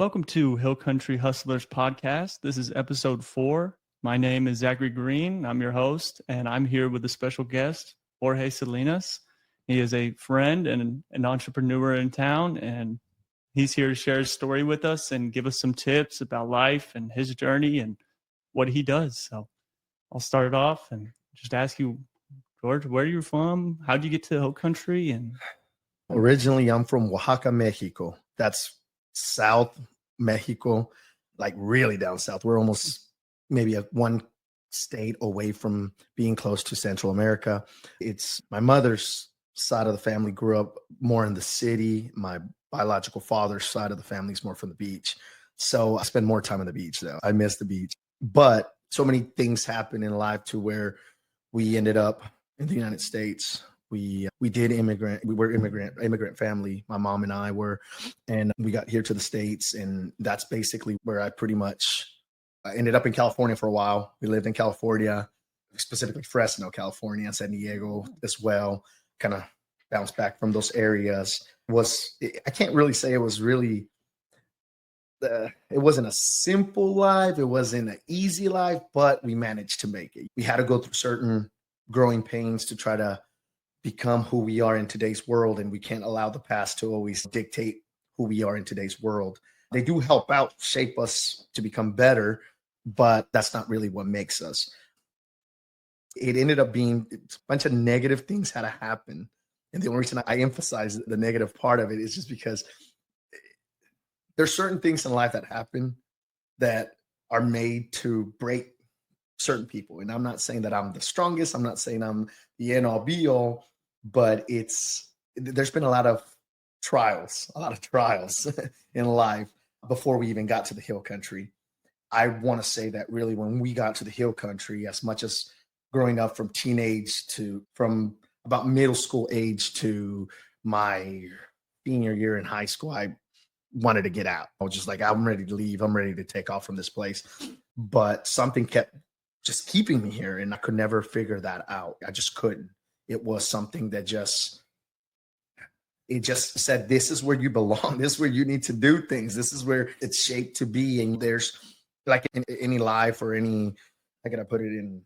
Welcome to Hill Country Hustlers podcast. This is episode 4. My name is Zachary Green. I'm your host, and I'm here with a special guest, Jorge Salinas. He is a friend and an entrepreneur in town, and he's here to share his story with us and give us some tips about life and his journey and what he does. So I'll start it off and just ask you, George, where you're from? How'd you get to Hill Country? And Originally, I'm from Oaxaca, Mexico. That's South Mexico, like really down south. We're almost maybe one state away from being close to Central America. It's my mother's side of the family grew up more in the city. My biological father's side of the family is more from the beach. So I spend more time on the beach, though. I miss the beach. But so many things happen in life to where we ended up in the United States. We did immigrant. We were immigrant family. My mom and I were, and we got here to the States, and that's basically where I ended up in California for a while. We lived in California, specifically Fresno, California, San Diego as well. Kind of bounced back from those areas. I can't really say it was really. It wasn't a simple life. It wasn't an easy life, but we managed to make it. We had to go through certain growing pains to try to become who we are in today's world, and we can't allow the past to always dictate who we are in today's world. They do help out, shape us to become better, but that's not really what makes us. It ended up being a bunch of negative things had to happen, and the only reason I emphasize the negative part of it is just because there's certain things in life that happen that are made to break certain people. And I'm not saying that I'm the strongest. I'm not saying I'm the end all be all, but there's been a lot of trials in life before we even got to the Hill Country. I want to say that really when we got to the Hill Country, as much as growing up from about middle school age to my senior year in high school, I wanted to get out. I was just like, I'm ready to leave. I'm ready to take off from this place. But something kept just keeping me here, and I could never figure that out. I just couldn't. It was something that it just said, this is where you belong. This is where you need to do things. This is where it's shaped to be. And there's like in any life or any, how can I put it in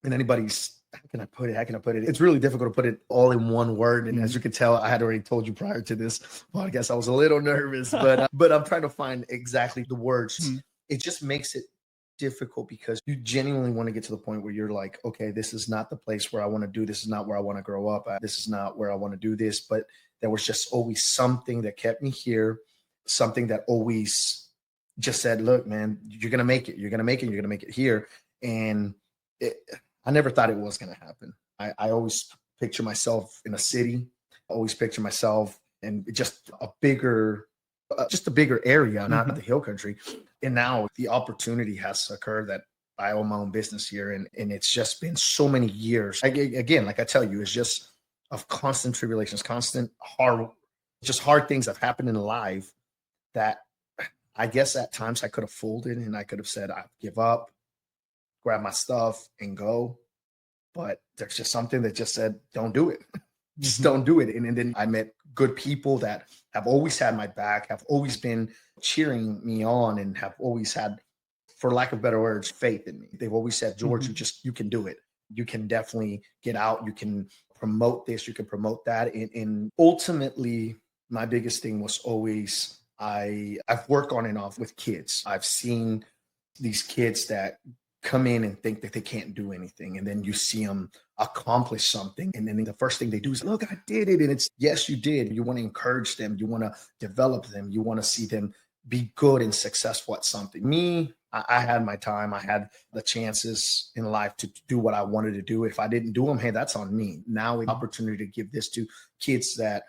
anybody's, how can I put it? It's really difficult to put it all in one word. And as you can tell, I had already told you prior to this podcast, I was a little nervous, but I'm trying to find exactly the words. It just makes it difficult because you genuinely want to get to the point where you're like, okay, this is not the place where I want to do. This is not where I want to grow up. This is not where I want to do this. But there was just always something that kept me here, something that always just said, look, man, you're going to make it. You're going to make it. You're going to make it here. And I never thought it was going to happen. I always picture myself in a city. I always picture myself in just a bigger area, not the Hill Country. And now the opportunity has occurred that I own my own business here. And it's just been so many years. Again, like I tell you, it's just of constant tribulations, constant hard things that have happened in life that I guess at times I could have folded and I could have said, I give up, grab my stuff and go. But there's just something that just said, don't do it. Just don't do it. And then I met good people that have always had my back, have always been cheering me on, and have always had, for lack of better words, faith in me. They've always said, George, you can do it. You can definitely get out. You can promote this. You can promote that. And ultimately, my biggest thing was always, I've worked on and off with kids. I've seen these kids that come in and think that they can't do anything. And then you see them accomplish something. And then the first thing they do is, look, I did it. And it's, yes, you did. You want to encourage them. You want to develop them. You want to see them be good and successful at something. Me, I had my time. I had the chances in life to do what I wanted to do. If I didn't do them, hey, that's on me. Now an opportunity to give this to kids that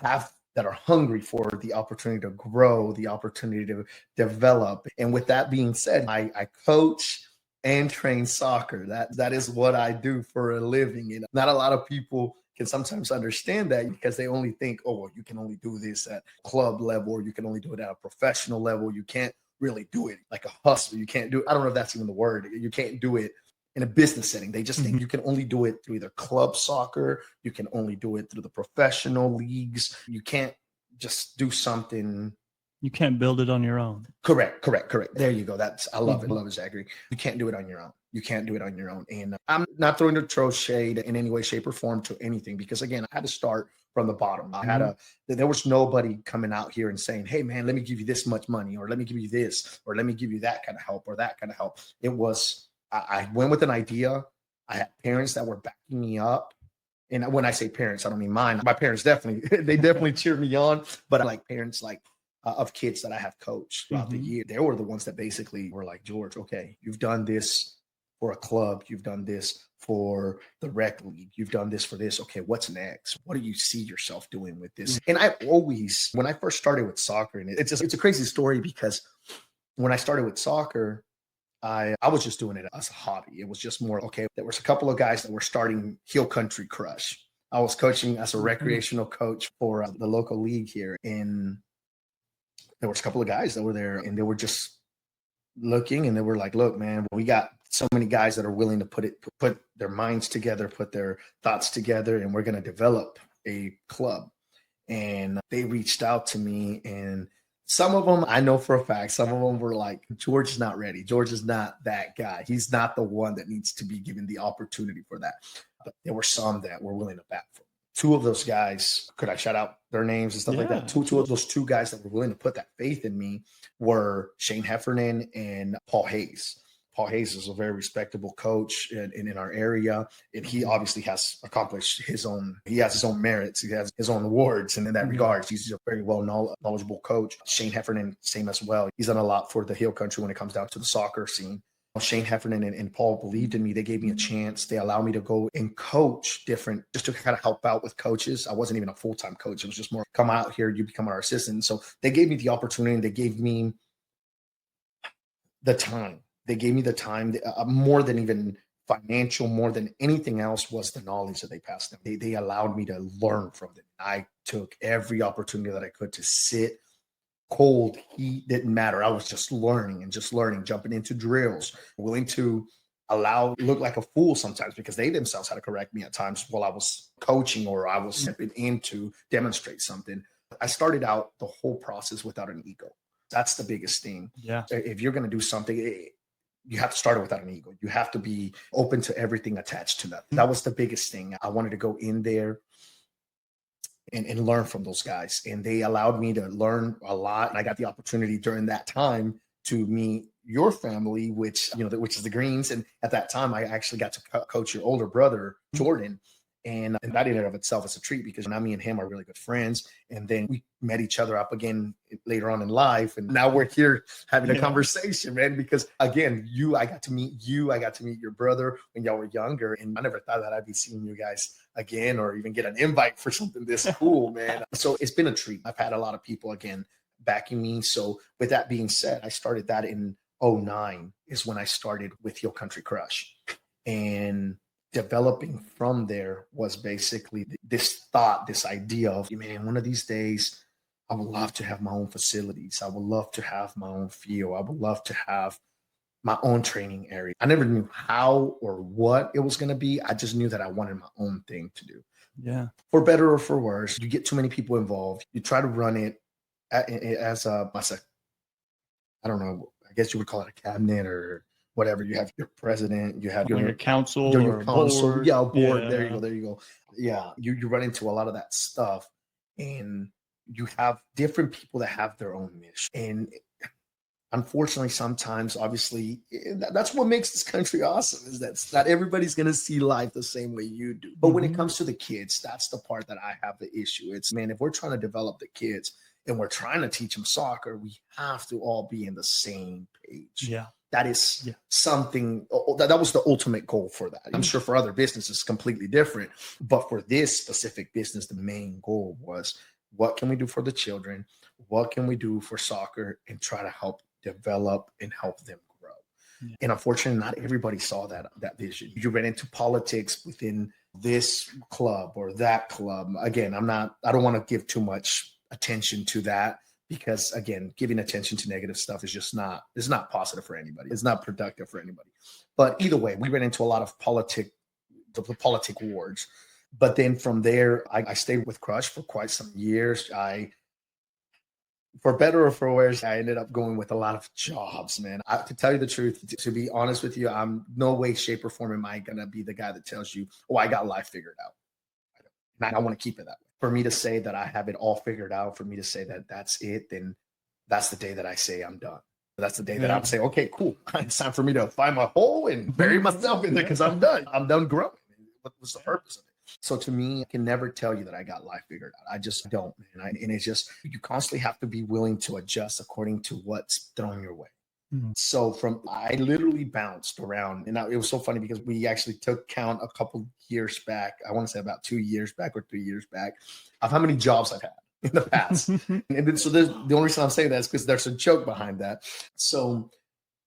are hungry for the opportunity to grow, the opportunity to develop. And with that being said, I coach and train soccer. That is what I do for a living. And not a lot of people can sometimes understand that because they only think, oh, well, you can only do this at club level, or you can only do it at a professional level. You can't really do it like a hustler. You can't do it. I don't know if that's even the word. You can't do it in a business setting. They just think you can only do it through either club soccer. You can only do it through the professional leagues. You can't just do something You can't build it on your own. Correct. There you go. I love it. I love it, Zachary. You can't do it on your own. You can't do it on your own. And I'm not throwing the throw shade in any way, shape, or form to anything, because again, I had to start from the bottom. There was nobody coming out here and saying, hey man, let me give you this much money, or let me give you this, or let me give you that kind of help, or that kind of help. It was, I went with an idea. I had parents that were backing me up. And when I say parents, I don't mean mine. My parents they definitely cheered me on, but like parents of kids that I have coached throughout the year, they were the ones that basically were like, George, okay, you've done this for a club. You've done this for the rec league. You've done this for this. Okay, what's next? What do you see yourself doing with this? And I always, when I first started with soccer, and it's a crazy story, because when I started with soccer, I was just doing it as a hobby. It was just more, okay, there was a couple of guys that were starting Hill Country Crush. I was coaching as a recreational coach for the local league here. And there was a couple of guys that were there, and they were just looking, and they were like, look, man, we got so many guys that are willing to put their minds together, put their thoughts together, and we're going to develop a club. And they reached out to me, and some of them, I know for a fact, some of them were like, George is not ready. George is not that guy. He's not the one that needs to be given the opportunity for that. But there were some that were willing to back for. Two of those guys, could I shout out their names and stuff like that? Two of those two guys that were willing to put that faith in me were Shane Heffernan and Paul Hayes. Paul Hayes is a very respectable coach in our area, and he obviously has accomplished his own merits. He has his own awards, and in that regards, he's a very knowledgeable coach. Shane Heffernan, same as well. He's done a lot for the Hill Country when it comes down to the soccer scene. Shane Heffernan and Paul believed in me. They gave me a chance. They allowed me to go and coach different, just to kind of help out with coaches. I wasn't even a full-time coach. It was just more, come out here, you become our assistant. So they gave me the opportunity. They gave me the time. They gave me the time, more than even financial, more than anything else, was the knowledge that they passed them. They allowed me to learn from them. I took every opportunity that I could to sit. Cold, heat, didn't matter. I was just learning, jumping into drills, willing to look like a fool sometimes, because they themselves had to correct me at times while I was coaching, or I was stepping in to demonstrate something. I started out the whole process without an ego. That's the biggest thing. Yeah. If you're going to do something, you have to start it without an ego. You have to be open to everything attached to that. That was the biggest thing. I wanted to go in there and learn from those guys. And they allowed me to learn a lot. And I got the opportunity during that time to meet your family, which is the Greens. And at that time, I actually got to coach your older brother, Jordan. And that in and of itself is a treat, because now me and him are really good friends. And then we met each other up again later on in life. And now we're here having a conversation, man, because again, I got to meet your brother when y'all were younger. And I never thought that I'd be seeing you guys again, or even get an invite for something this cool, man. So it's been a treat. I've had a lot of people, again, backing me. So with that being said, I started that in 2009 is when I started with Hill Country Crush. And developing from there was basically this idea of, man, one of these days, I would love to have my own facilities. I would love to have my own field. I would love to have my own training area. I never knew how or what it was going to be. I just knew that I wanted my own thing to do. Yeah. For better or for worse, you get too many people involved. You try to run it as a, I don't know, I guess you would call it a cabinet or whatever. You have your president, you have your council, your council, board. board. Yeah. There you go. Yeah, you run into a lot of that stuff, and you have different people that have their own mission. And unfortunately, sometimes, obviously, that's what makes this country awesome, is that not everybody's going to see life the same way you do. But when it comes to the kids, that's the part that I have the issue. It's, man, if we're trying to develop the kids and we're trying to teach them soccer, we have to all be in the same page. Yeah. That is something that was the ultimate goal for that. I'm sure for other businesses it's completely different, but for this specific business, the main goal was, what can we do for the children? What can we do for soccer, and try to help develop and help them grow? Yeah. And unfortunately, not everybody saw that vision. You ran into politics within this club or that club. Again, I don't want to give too much attention to that, because again, giving attention to negative stuff is just it's not positive for anybody. It's not productive for anybody. But either way, we ran into a lot of the politic wars. But then from there, I stayed with Crush for quite some years. I for better or for worse, I ended up going with a lot of jobs, man. To tell you the truth, to be honest with you, I'm no way, shape, or form am I going to be the guy that tells you, oh, I got life figured out. And I want to keep it that way. For me to say that I have it all figured out, for me to say that that's it, then that's the day that I say I'm done. That's the day that I'm saying, okay, cool. It's time for me to find my hole and bury myself in there because I'm done. I'm done growing. What's the purpose of it? So to me, I can never tell you that I got life figured out. I just don't, man. And it's just, you constantly have to be willing to adjust according to what's thrown your way. So I literally bounced around, and it was so funny because we actually took count a couple years back. I want to say about 2 years back or 3 years back of how many jobs I've had in the past. And so the only reason I'm saying that is because there's a joke behind that. So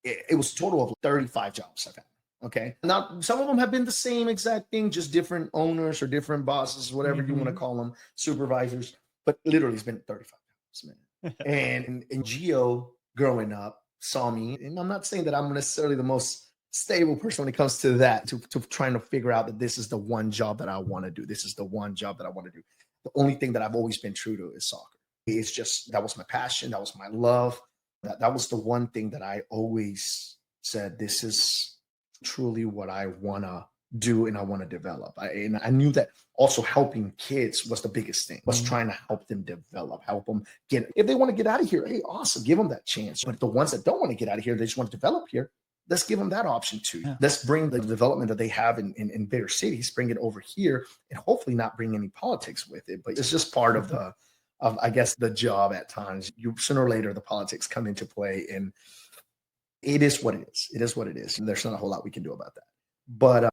it was a total of 35 jobs I've had. Okay. Now, some of them have been the same exact thing, just different owners or different bosses, whatever you want to call them, supervisors. But literally, it's been 35 jobs, man. And Gio, growing up, saw me. And I'm not saying that I'm necessarily the most stable person when it comes to that, to trying to figure out that this is the one job that I want to do. This is the one job that I want to do. The only thing that I've always been true to is soccer. It's just, that was my passion. That was my love. That was the one thing that I always said, this is truly what I want to do and I want to develop. And I knew that also helping kids was the biggest thing, was trying to help them develop, help them get, if they want to get out of here, hey, awesome, give them that chance. But the ones that don't want to get out of here, they just want to develop here, let's give them that option too. Yeah. Let's bring the development that they have in bigger cities, bring it over here, and hopefully not bring any politics with it. But it's just part of I guess, the job at times. You sooner or later, the politics come into play, and it is what it is. It is what it is. And there's not a whole lot we can do about that.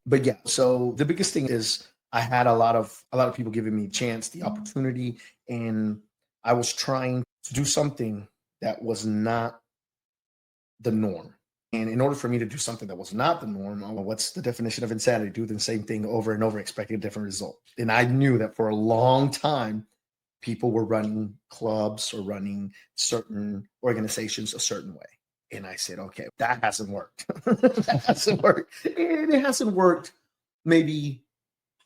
But yeah, so the biggest thing is I had a lot of people giving me a chance, the opportunity, and I was trying to do something that was not the norm. And in order for me to do something that was not the norm, what's the definition of insanity? Do the same thing over and over, expecting a different result. And I knew that for a long time, people were running clubs or running certain organizations a certain way. And I said, okay, that hasn't worked. That hasn't worked. And it hasn't worked maybe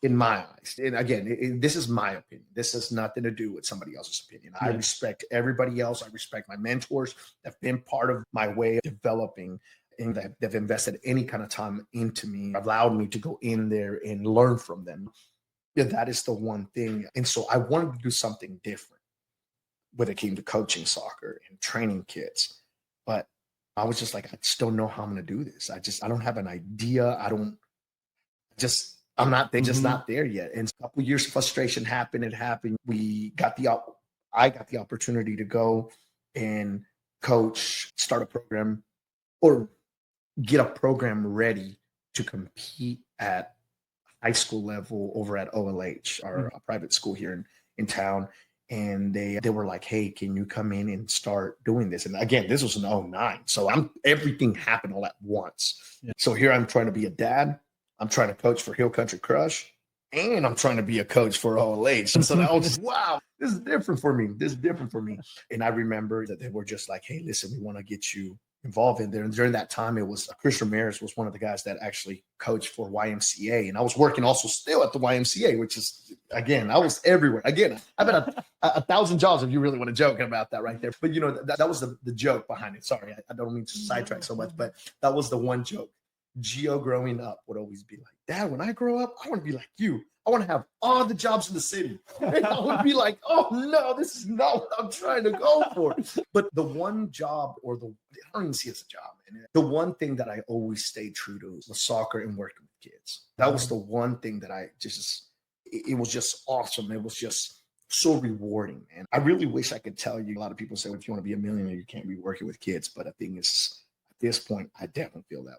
in my eyes. And again, this is my opinion. This has nothing to do with somebody else's opinion. Yeah. I respect everybody else. I respect my mentors that have been part of my way of developing, and that they've invested any kind of time into me, allowed me to go in there and learn from them. Yeah, that is the one thing. And so I wanted to do something different when it came to coaching soccer and training kids. But I was just like, I just don't know how I'm going to do this. I don't have an idea. I'm not there, just not there yet. And a couple of years of frustration happened. It happened. I got the opportunity to go and coach, start a program, or get a program ready to compete at high school level over at OLH, our private school here in town. And they were like, hey, can you come in and start doing this? And again, this was in 2009. So everything happened all at once. Yeah. So here I'm trying to be a dad. I'm trying to coach for Hill Country Crush. And I'm trying to be a coach for OLH. And so that was just, wow, this is different for me. And I remember that they were just like, hey, listen, we want to get you involved in there. And during that time, it was Chris Ramirez was one of the guys that actually coached for YMCA. And I was working also still at the YMCA, which is, again, I was everywhere. Again, I've had 1,000 jobs if you really want to joke about that right there. But, that was the joke behind it. Sorry, I don't mean to sidetrack so much, but that was the one joke. Gio growing up would always be like, Dad, when I grow up, I want to be like you. I want to have all the jobs in the city. And I would be like, oh no, this is not what I'm trying to go for. But the one job, I don't even see it as a job, man. The one thing that I always stayed true to was soccer and working with kids. That was the one thing that it was just awesome. It was just so rewarding, man. I really wish I could tell you. A lot of people say, well, if you want to be a millionaire, you can't be working with kids. But the thing is, at this point, I definitely feel that way.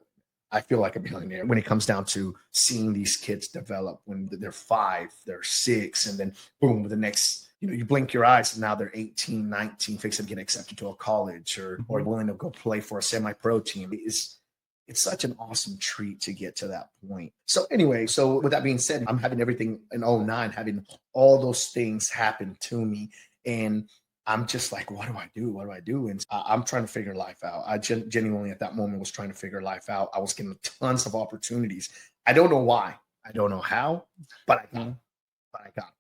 I feel like a millionaire when it comes down to seeing these kids develop when they're 5, they're 6, and then boom, with the next, you blink your eyes and now they're 18, 19, fixing to get accepted to a college or willing to go play for a semi-pro team. It's such an awesome treat to get to that point. So anyway, so with that being said, I'm having everything in 2009, having all those things happen to me. And I'm just like, what do I do? What do I do? And I'm trying to figure life out. I genuinely at that moment was trying to figure life out. I was getting tons of opportunities. I don't know why. I don't know how, but I got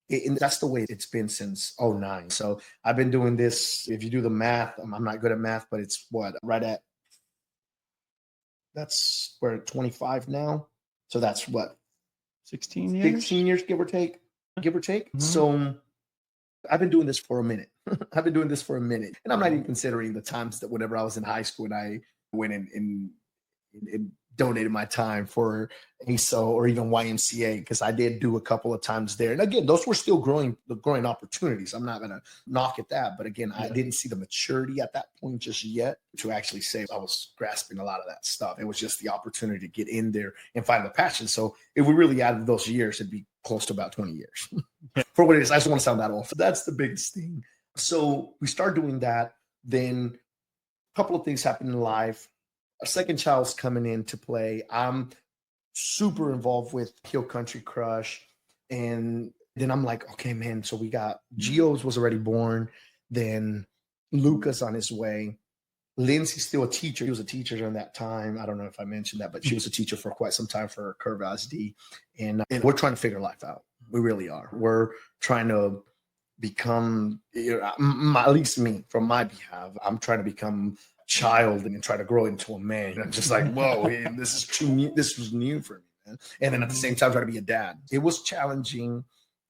it. And that's the way it's been since '09. So I've been doing this. If you do the math, I'm not good at math, but it's what, right at, we're at 25 now. So that's what, 16 years? 16 years, give or take. Mhm. So I've been doing this for a minute. And I'm not even considering the times that whenever I was in high school and I went and donated my time for ASO or even YMCA, because I did do a couple of times there. And again, those were still growing opportunities. I'm not going to knock at that. But again, I didn't see the maturity at that point just yet to actually say I was grasping a lot of that stuff. It was just the opportunity to get in there and find the passion. So if we really added those years, it'd be close to about 20 years for what it is. I just want to sound that off. That's the biggest thing. So we start doing that. Then a couple of things happen in life. Our second child's coming into play. I'm super involved with Hill Country Crush. And then I'm like, okay, man, so we got Gio's was already born. Then Luca's on his way. Lindsay's still a teacher. He was a teacher during that time. I don't know if I mentioned that, but she was a teacher for quite some time for Curve ISD. And we're trying to figure life out. We really are. We're trying to become, at least me, from my behalf, I'm trying to become child and try to grow into a man. And I'm just like, whoa, this is too new. This was new for me, man. And then at the same time, try to be a dad. It was challenging,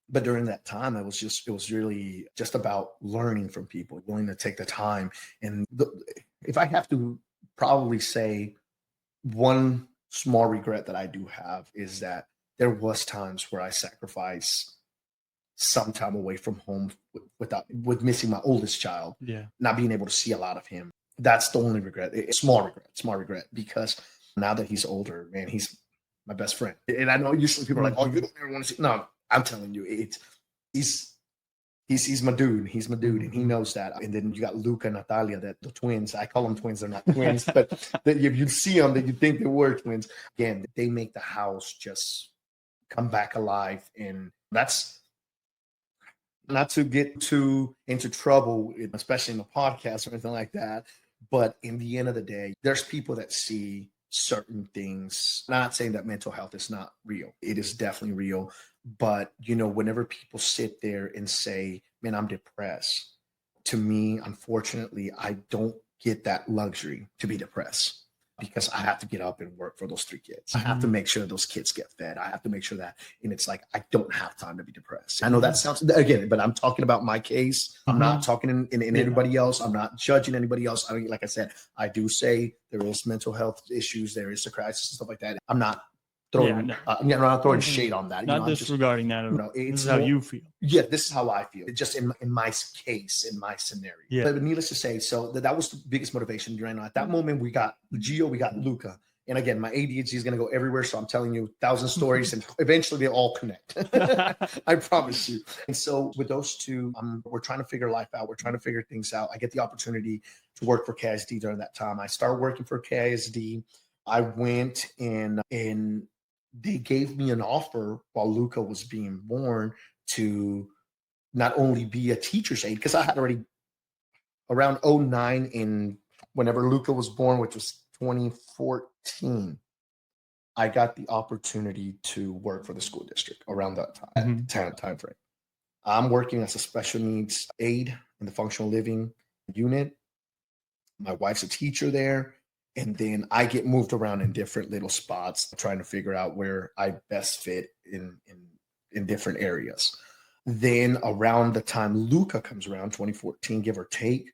but during that time, it was really just about learning from people, willing to take the time. And if I have to probably say one small regret that I do have is that there was times where I sacrificed some time away from home with missing my oldest child, not being able to see a lot of him. That's the only regret. Small regret, because now that he's older, man, he's my best friend. And I know usually people are like, "Oh, you don't ever want to see." No, I'm telling you, he's my dude. He's my dude, and he knows that. And then you got Luca and Natalia, that the twins. I call them twins. They're not twins, but if you see them, that you think they were twins. Again, they make the house just come back alive, and that's. Not to get too into trouble, especially in the podcast or anything like that. But in the end of the day, there's people that see certain things. Not saying that mental health is not real. It is definitely real. But, whenever people sit there and say, man, I'm depressed, to me, unfortunately, I don't get that luxury to be depressed, because I have to get up and work for those 3 kids. I have to make sure those kids get fed. I have to make sure that, and it's like, I don't have time to be depressed. I know that sounds, again, but I'm talking about my case. I'm not talking in anybody else. I'm not judging anybody else. I mean, like I said, I do say there is mental health issues. There is a crisis and stuff like that. I'm not throwing, I'm not throwing shade on that. Not disregarding that. This is how you feel. Yeah, this is how I feel. Just in my case, in my scenario. Yeah. But needless to say, so that was the biggest motivation. Right now, at that moment, we got Gio, we got Luca. And again, my ADHD is going to go everywhere. So I'm telling you 1,000 stories, and eventually they all connect. I promise you. And so with those two, we're trying to figure life out. We're trying to figure things out. I get the opportunity to work for KISD during that time. I started working for KISD. I went and they gave me an offer while Luca was being born to not only be a teacher's aide, because I had already around 2009, and whenever Luca was born, which was 2014, I got the opportunity to work for the school district around that time frame. I'm working as a special needs aide in the functional living unit. My wife's a teacher there. And then I get moved around in different little spots, trying to figure out where I best fit in different areas. Then around the time Luca comes around, 2014, give or take,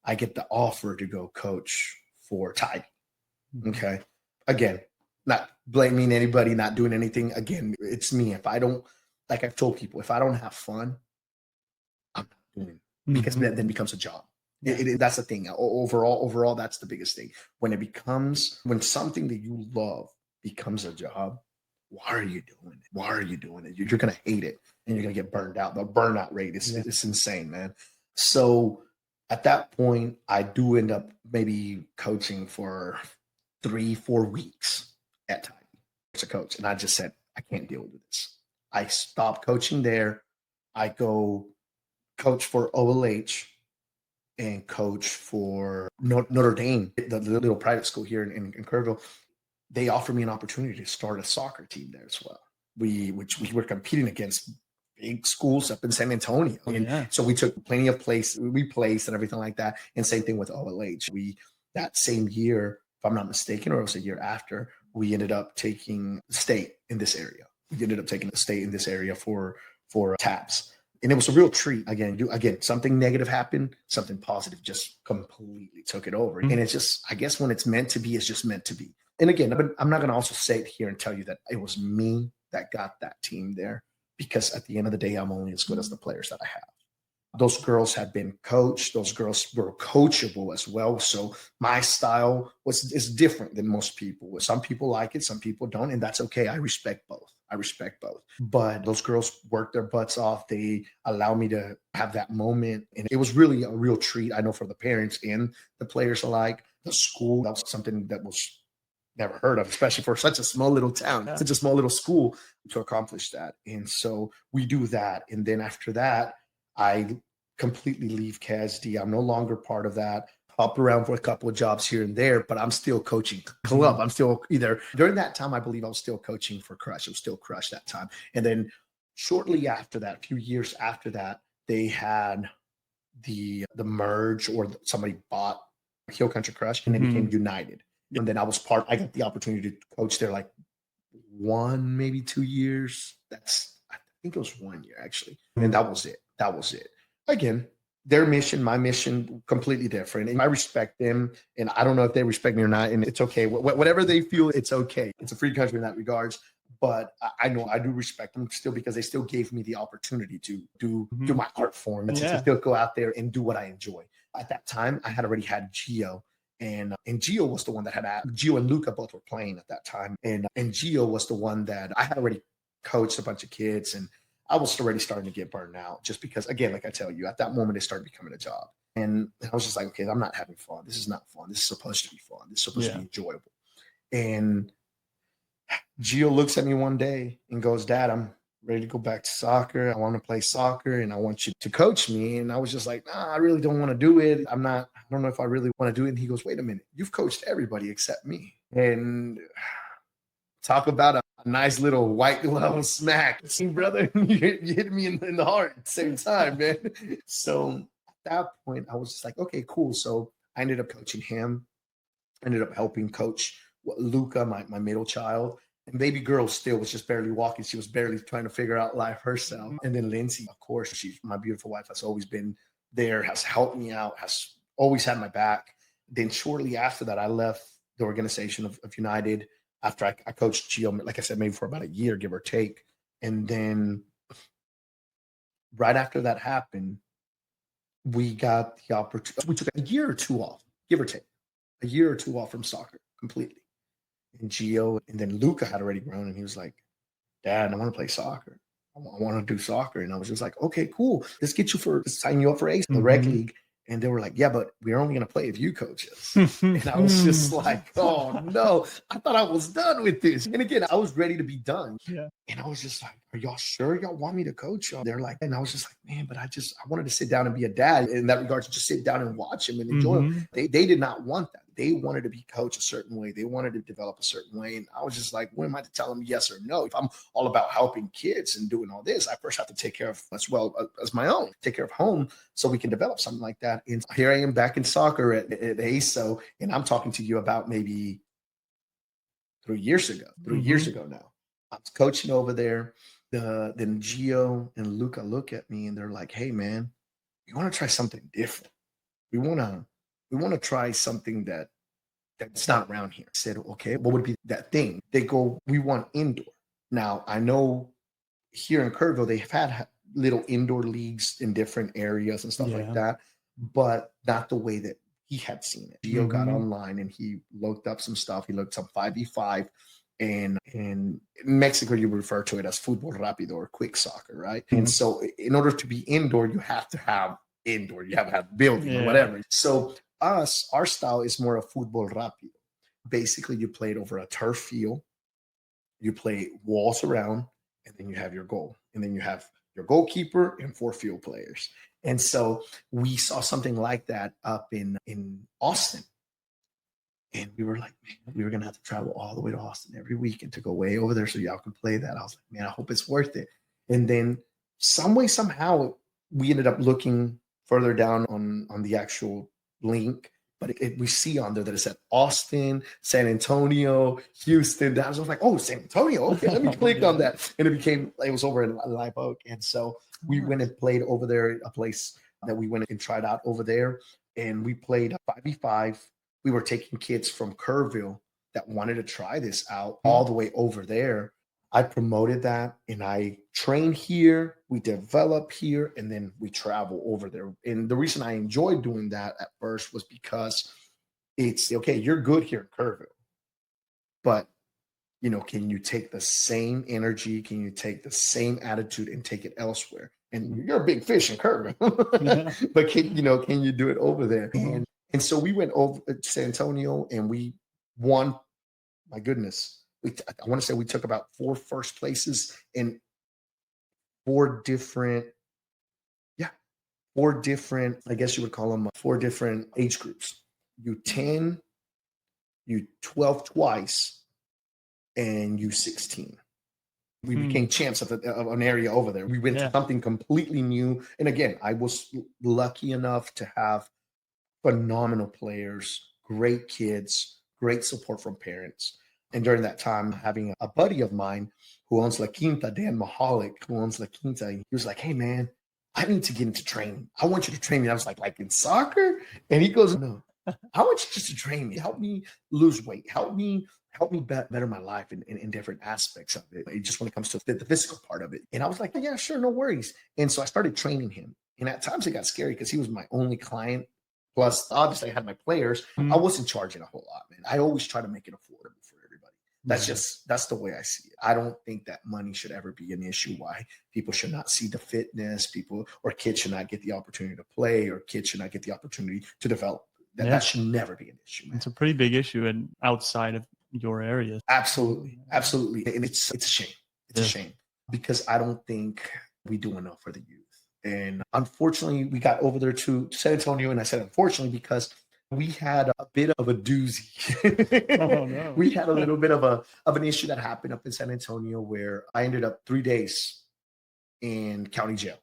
I get the offer to go coach for Tide. Okay. Again, not blaming anybody, not doing anything. Again, it's me. If I don't, like I've told people, if I don't have fun, I'm not doing it, because that then becomes a job. That's the thing. Overall, that's the biggest thing. When something that you love becomes a job, why are you doing it? Why are you doing it? You're going to hate it, and you're going to get burned out. The burnout rate is insane, man. So at that point, I do end up maybe coaching for 3-4 weeks at time as a coach. And I just said, I can't deal with this. I stopped coaching there. I go coach for OLH and coach for Notre Dame, the little private school here in Kerrville. They offered me an opportunity to start a soccer team there as well. We were competing against big schools up in San Antonio. And so we took plenty of we placed and everything like that. And same thing with OLH. That same year, if I'm not mistaken, or it was a year after, we ended up taking state in this area. We ended up taking the state in this area for TAPS. And it was a real treat. Again, something negative happened, something positive just completely took it over. And it's just, I guess when it's meant to be, it's just meant to be. And again, I'm not going to also say it here and tell you that it was me that got that team there, because at the end of the day, I'm only as good as the players that I have. Those girls had been coached. Those girls were coachable as well. So my style is different than most people. Some people like it, some people don't, and that's okay. I respect both. But those girls worked their butts off. They allow me to have that moment, and it was really a real treat. I know for the parents and the players alike. The school, that was something that was never heard of, especially for such a small little town, such a small little school, to accomplish that. And so we do that, and then after that, I completely leave KSD. I'm no longer part of that. Hop around for a couple of jobs here and there, but I'm still coaching club. I'm still during that time, I believe I was still coaching for Crush. It was still Crush that time. And then shortly after that, a few years after that, they had the merge, or somebody bought Hill Country Crush, and they became United. And then I got the opportunity to coach there like 1, maybe 2 years. I think it was 1 year actually. And that was it. Again, their mission, my mission, completely different. And I respect them. And I don't know if they respect me or not. And it's okay. Whatever they feel, it's okay. It's a free country in that regards. But I know I do respect them still, because they still gave me the opportunity to do my art form, and to still go out there and do what I enjoy. At that time, I had already had Gio. And Gio was the one that Gio and Luca both were playing at that time. And Gio was the one that I had already coached a bunch of kids, and I was already starting to get burned out, just because, again, like I tell you, at that moment, it started becoming a job. And I was just like, okay, I'm not having fun. This is not fun. This is supposed to be fun. This is supposed to be enjoyable. And Gio looks at me one day and goes, Dad, I'm ready to go back to soccer. I want to play soccer, and I want you to coach me. And I was just like, nah, I really don't want to do it. I don't know if I really want to do it. And he goes, wait a minute, you've coached everybody except me. And talk about a nice little white glove smack. See, brother, you hit me in the heart at the same time, man. So at that point, I was just like, okay, cool. So I ended up coaching him. I ended up helping coach Luca, my middle child. And baby girl still was just barely walking. She was barely trying to figure out life herself. And then Lindsay, of course, she's my beautiful wife, has always been there, has helped me out, has always had my back. Then shortly after that, I left the organization of United after I coached Gio, like I said, maybe for about a year, give or take. And then right after that happened, we got the opportunity. We took a year or two off, give or take, a year or two off from soccer completely. And Gio, and then Luca had already grown, and he was like, Dad, I want to play soccer. I want to do soccer. And I was just like, okay, cool. Let's sign you up for ACE, the rec league. And they were like, yeah, but we're only going to play if you coach us. And I was just like, oh, no, I thought I was done with this. And again, I was ready to be done. Yeah. And I was just like, are y'all sure y'all want me to coach y'all? They're like, and I was just like, man, but I wanted to sit down and be a dad in that regard, to just sit down and watch him and enjoy him. They did not want that. They wanted to be coached a certain way. They wanted to develop a certain way. And I was just like, what am I to tell them yes or no? If I'm all about helping kids and doing all this, I first have to take care of as well as my own, take care of home, so we can develop something like that. And here I am back in soccer at ASO, and I'm talking to you about maybe 3 years ago now. I was coaching over there. Then Gio and Luca look at me, and they're like, hey, man, we want to try something different. We want to try something that's not around here. I said, okay, what would be that thing? They go, we want indoor. Now, I know here in Kerrville, they've had little indoor leagues in different areas and stuff like that, but not the way that he had seen it. Gio got online and he looked up some stuff. He looked up 5v5. And in Mexico, you refer to it as fútbol rápido, or quick soccer, right? And so in order to be indoor, you have to have indoor. You have to have building or whatever. So our style is more of fútbol rápido. Basically, you play it over a turf field. You play walls around, and then you have your goal. And then you have your goalkeeper and 4 field players. And so we saw something like that up in Austin. And we were like, man, we were going to have to travel all the way to Austin every weekend to go way over there so y'all can play that. I was like, man, I hope it's worth it. And then some way, somehow, we ended up looking further down on the actual link, but we see on there that it said Austin, San Antonio, Houston, Dallas. I was like, oh, San Antonio. Okay, let me click on that. And it was over in Live Oak. And so we went and played over there, a place that we went and tried out over there. And we played 5v5. We were taking kids from Kerrville that wanted to try this out all the way over there. I promoted that and I train here, we develop here, and then we travel over there. And the reason I enjoyed doing that at first was because it's okay, you're good here in Kerrville, but can you take the same energy? Can you take the same attitude and take it elsewhere? And you're a big fish in Kerrville, but can you do it over there? And so we went over to San Antonio and we won. My goodness. I want to say we took about 4 first places in 4 different, I guess you would call them 4 different age groups. U10, U12 twice, and U16. We became champs of an area over there. We went to something completely new. And again, I was lucky enough to have phenomenal players, great kids, great support from parents. And during that time, having a buddy of mine who owns La Quinta, Dan Mahalik, who owns La Quinta, he was like, hey, man, I need to get into training. I want you to train me. I was like in soccer? And he goes, no, I want you just to train me. Help me lose weight. Help me better my life in different aspects of it. Just when it comes to the physical part of it. And I was like, yeah, sure, no worries. And so I started training him. And at times it got scary because he was my only client. Plus, obviously, I had my players. I wasn't charging a whole lot, man. I always try to make it affordable for everybody. That's the way I see it. I don't think that money should ever be an issue. Why people should not see the fitness, or kids should not get the opportunity to play, or kids should not get the opportunity to develop. That should never be an issue, man. It's a pretty big issue and outside of your area. Absolutely. And it's a shame. It's a shame because I don't think we do enough for the youth. And unfortunately, we got over there to San Antonio. And I said, unfortunately, because we had a bit of a doozy. Oh, no. We had a little bit of an issue that happened up in San Antonio where I ended up 3 days in county jail.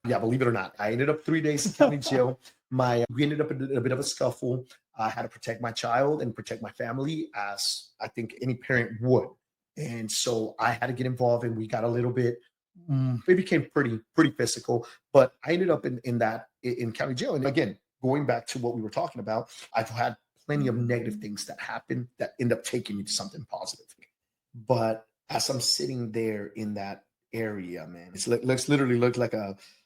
Yeah, believe it or not, I ended up 3 days in county jail. We ended up in a bit of a scuffle. I had to protect my child and protect my family, as I think any parent would. And so I had to get involved, and we got a little bit. It became pretty physical, but I ended up in county jail. And again, going back to what we were talking about, I've had plenty of negative things that happen that end up taking me to something positive. But as I'm sitting there in that area, man, it literally looks like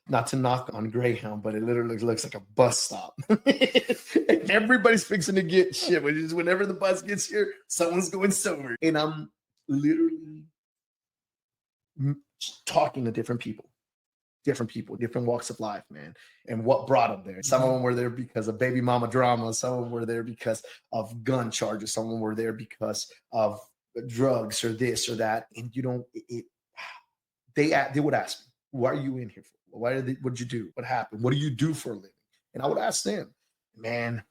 not to knock on Greyhound, but it literally looks like a bus stop. And everybody's fixing to get shit, which is whenever the bus gets here, someone's going sober. And I'm literally talking to different people, different walks of life, man, and what brought them there. Some of them were there because of baby mama drama. Some of them were there because of gun charges. Some of them were there because of drugs or this or that. And they would ask me, "What are you in here for? What'd you do? What happened? What do you do for a living?" And I would ask them, man,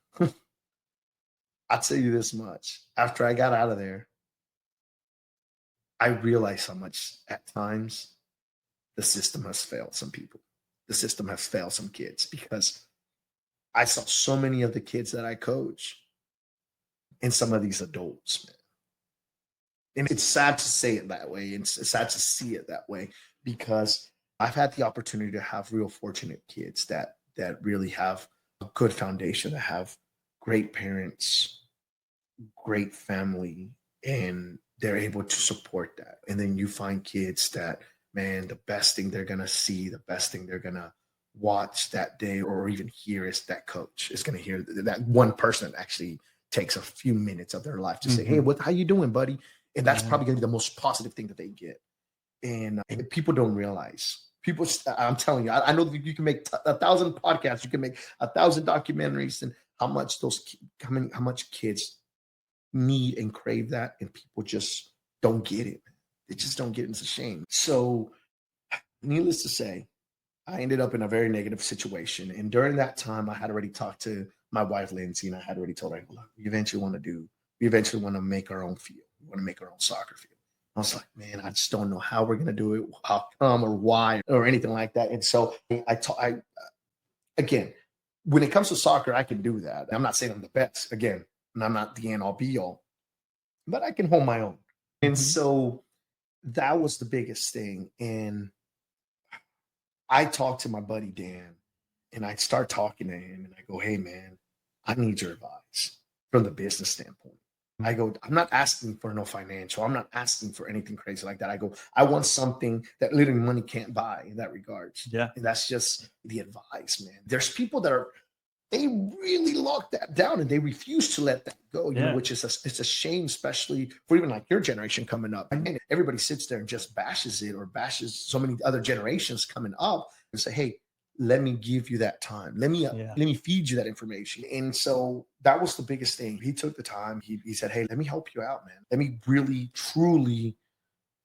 I'll tell you this much. After I got out of there, I realized how much at times the system has failed some people. The system has failed some kids, because I saw so many of the kids that I coach and some of these adults, man. And it's sad to say it that way. And it's sad to see it that way, because I've had the opportunity to have real fortunate kids that really have a good foundation, that have great parents, great family, and they're able to support that. And then you find kids that, man, the best thing they're going to see, the best thing they're going to watch that day or even hear is that coach is going to hear that one person that actually takes a few minutes of their life to say, hey, how you doing, buddy? And that's probably going to be the most positive thing that they get. And people don't realize. I'm telling you, I know that you can make 1,000 podcasts, you can make 1,000 documentaries, and how much kids need and crave that, and people just don't get it. They just don't get it. It's a shame. So, needless to say, I ended up in a very negative situation. And during that time, I had already talked to my wife, Lindsay, and I had already told her, look, we eventually want to make our own field. We want to make our own soccer field. I was like, man, I just don't know how we're going to do it, how come or why or anything like that. And so again, when it comes to soccer, I can do that. I'm not saying I'm the best again, and I'm not the end all be all, but I can hold my own. And so that was the biggest thing. And I talked to my buddy Dan, and I start talking to him, and I go, hey, man, I need your advice from the business standpoint. I go, I'm not asking for no financial. I'm not asking for anything crazy like that. I go, I want something that literally money can't buy in that regards. Yeah. And that's just the advice, man. There's people that they really lock that down and they refuse to let that go, you know, which is it's a shame, especially for even like your generation coming up. I mean, everybody sits there and just bashes it or bashes so many other generations coming up and say, hey, let me give you that time. Let me feed you that information. And so that was the biggest thing. He took the time. He said, hey, let me help you out, man. Let me really, truly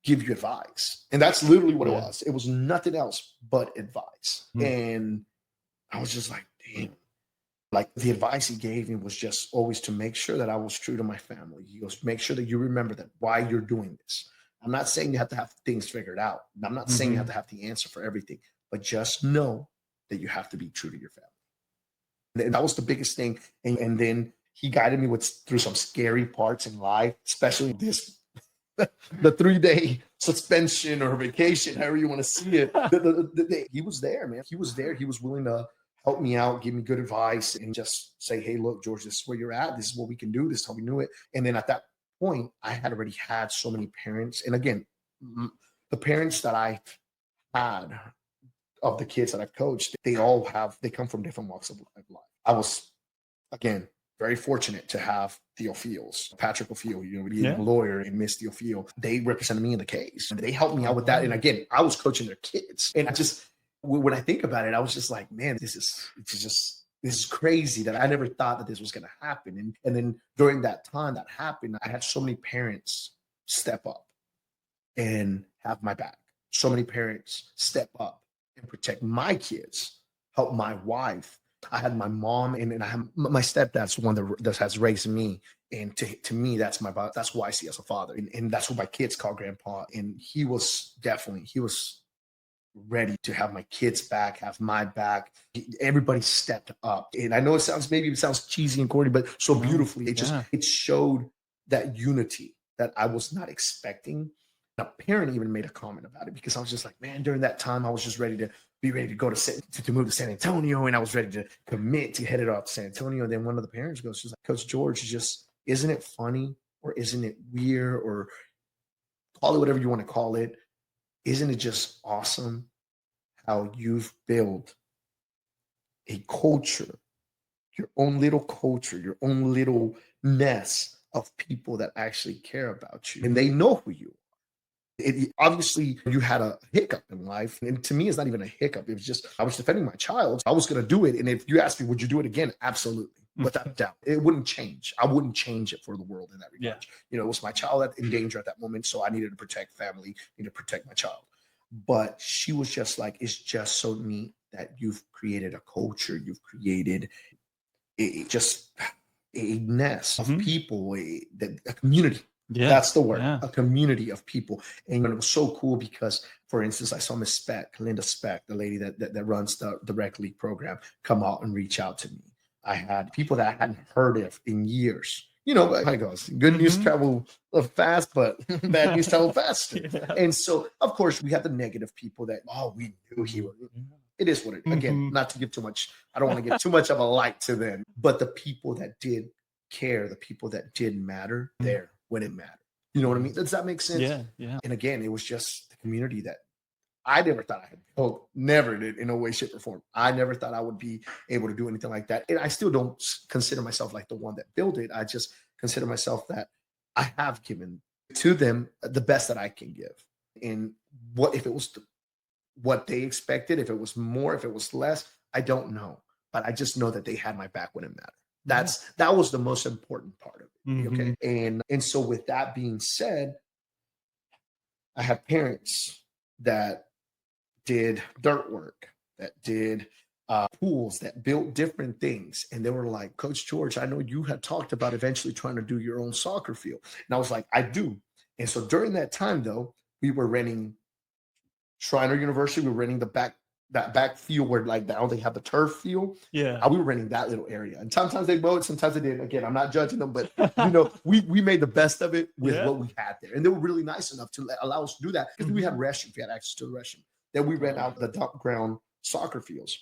give you advice. And that's literally what it was. It was nothing else but advice. And I was just like, damn. Like the advice he gave me was just always to make sure that I was true to my family. He goes, make sure that you remember that why you're doing this. I'm not saying you have to have things figured out. I'm not saying you have to have the answer for everything, but just know that you have to be true to your family. And that was the biggest thing. And then he guided me through some scary parts in life, especially this, the 3-day suspension or vacation, however you want to see it. He was there, man. He was there. He was willing to help me out, give me good advice, and just say, hey, look, George, this is where you're at. This is what we can do. This is how we knew it. And then at that point, I had already had so many parents. And again, the parents that I had of the kids that I've coached, they come from different walks of life. I was, again, very fortunate to have Theo Fields, Patrick O'Field, he's a lawyer, and Miss Theo Field. They represented me in the case. And they helped me out with that. And again, I was coaching their kids. And when I think about it, I was just like, man, this is crazy that I never thought that this was going to happen. And then during that time that happened, I had so many parents step up and have my back. So many parents step up and protect my kids, help my wife. I had my mom and I have my stepdad's the one that has raised me. And to me, that's who I see as a father. And that's what my kids call grandpa. And he was ready to have my kids back, have my back. Everybody stepped up. And I know it sounds cheesy and corny, but so beautifully. It showed that unity that I was not expecting. A parent even made a comment about it because I was just like, man, during that time, I was just ready to go to move to San Antonio. And I was ready to commit to head it off to San Antonio. And then one of the parents goes, she's like, Coach George, isn't it funny or isn't it weird or call it whatever you want to call it? Isn't it just awesome how you've built a culture, your own little culture, your own little nest of people that actually care about you and they know who you are? Obviously, you had a hiccup in life. And to me, it's not even a hiccup. It was just, I was defending my child. I was going to do it. And if you ask me, would you do it again? Absolutely. Without a doubt. It wouldn't change. I wouldn't change it for the world in that regard. It was my child in danger at that moment. So I needed to protect family, needed to protect my child. But she was just like, it's just so neat that you've created a culture. You've created a nest of people, a community. That's the word, a community of people. And it was so cool because, for instance, I saw Miss Speck, Linda Speck, the lady that runs the Rec League program, come out and reach out to me. I had people that I hadn't heard of in years. How it goes. Good news travel fast, but bad news travel faster. And so, of course, we have the negative people that, we knew he would. It is what it is. Again, not to give too much. I don't want to give too much of a light to them. But the people that did care, the people that did matter there when it mattered. You know what I mean? Does that make sense? Yeah. And again, it was just the community that I never thought I had built, never did in no way, shape, or form. I never thought I would be able to do anything like that. And I still don't consider myself like the one that built it. I just consider myself that I have given to them the best that I can give. And what if it was what they expected, if it was more, if it was less, I don't know. But I just know that they had my back when it mattered. That was the most important part of it. Okay. And so with that being said, I have parents that did dirt work, that did pools, that built different things. And they were like, Coach George, I know you had talked about eventually trying to do your own soccer field. And I was like, I do. And so during that time, though, we were renting Shriner University. We were renting that back field where like now they have the turf field. Yeah. We were renting that little area. And sometimes they mowed, sometimes they didn't. Again, I'm not judging them, but we made the best of it with what we had there. And they were really nice enough to allow us to do that because we had restrooms. We had access to the restroom. Then we rent out the dump ground soccer fields.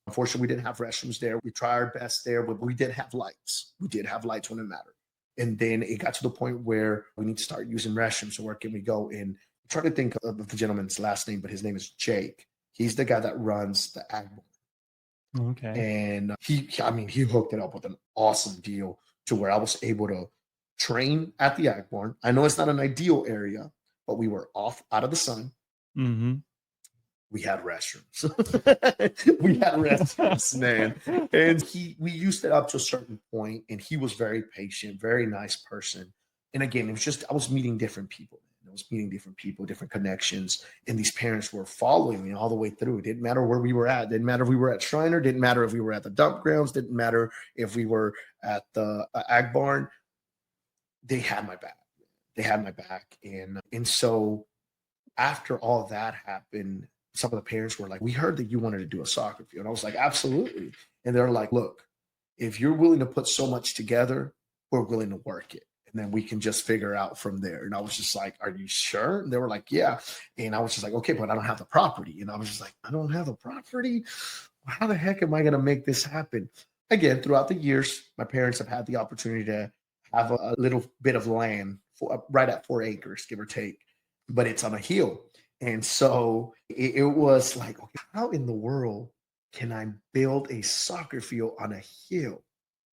Unfortunately, we didn't have restrooms there. We tried our best there, but we did have lights. We did have lights when it mattered. And then it got to the point where we need to start using restrooms. So where can we go? And I'm trying to think of the gentleman's last name, but his name is Jake. He's the guy that runs the ag barn. Okay. And he hooked it up with an awesome deal to where I was able to train at the ag barn. I know it's not an ideal area, but we were out of the sun. Mm-hmm. We had restrooms. We had restrooms, man. And we used it up to a certain point, and he was very patient, very nice person. And again, it was just I was meeting different people. I was meeting different people, different connections, and these parents were following me all the way through. It didn't matter where we were at. Didn't matter if we were at Shriner. Didn't matter if we were at the dump grounds. Didn't matter if we were at the ag barn. They had my back. They had my back. And so after all that happened, some of the parents were like, we heard that you wanted to do a soccer field. And I was like, absolutely. And they're like, look, if you're willing to put so much together, we're willing to work it. And then we can just figure out from there. And I was just like, are you sure? And they were like, yeah. And I was just like, okay, but I don't have the property. And I was just like, I don't have the property? How the heck am I going to make this happen? Again, throughout the years, my parents have had the opportunity to have a little bit of land right at 4 acres, give or take, but it's on a hill. And so it was like, okay, how in the world can I build a soccer field on a hill?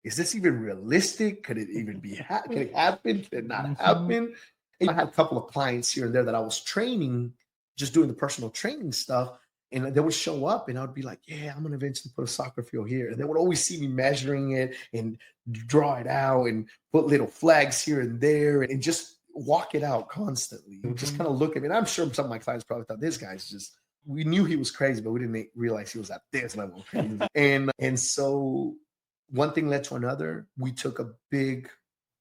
Is this even realistic? Could it even be? Can it happen? Can it not happen? And I had a couple of clients here and there that I was training, just doing the personal training stuff. And they would show up and I would be like, yeah, I'm going to eventually put a soccer field here. And they would always see me measuring it and draw it out and put little flags here and there and just walk it out constantly. And just kind of look at me. And I'm sure some of my clients probably thought this guy's just, we knew he was crazy, but we didn't realize he was at this level. And so one thing led to another. We took a big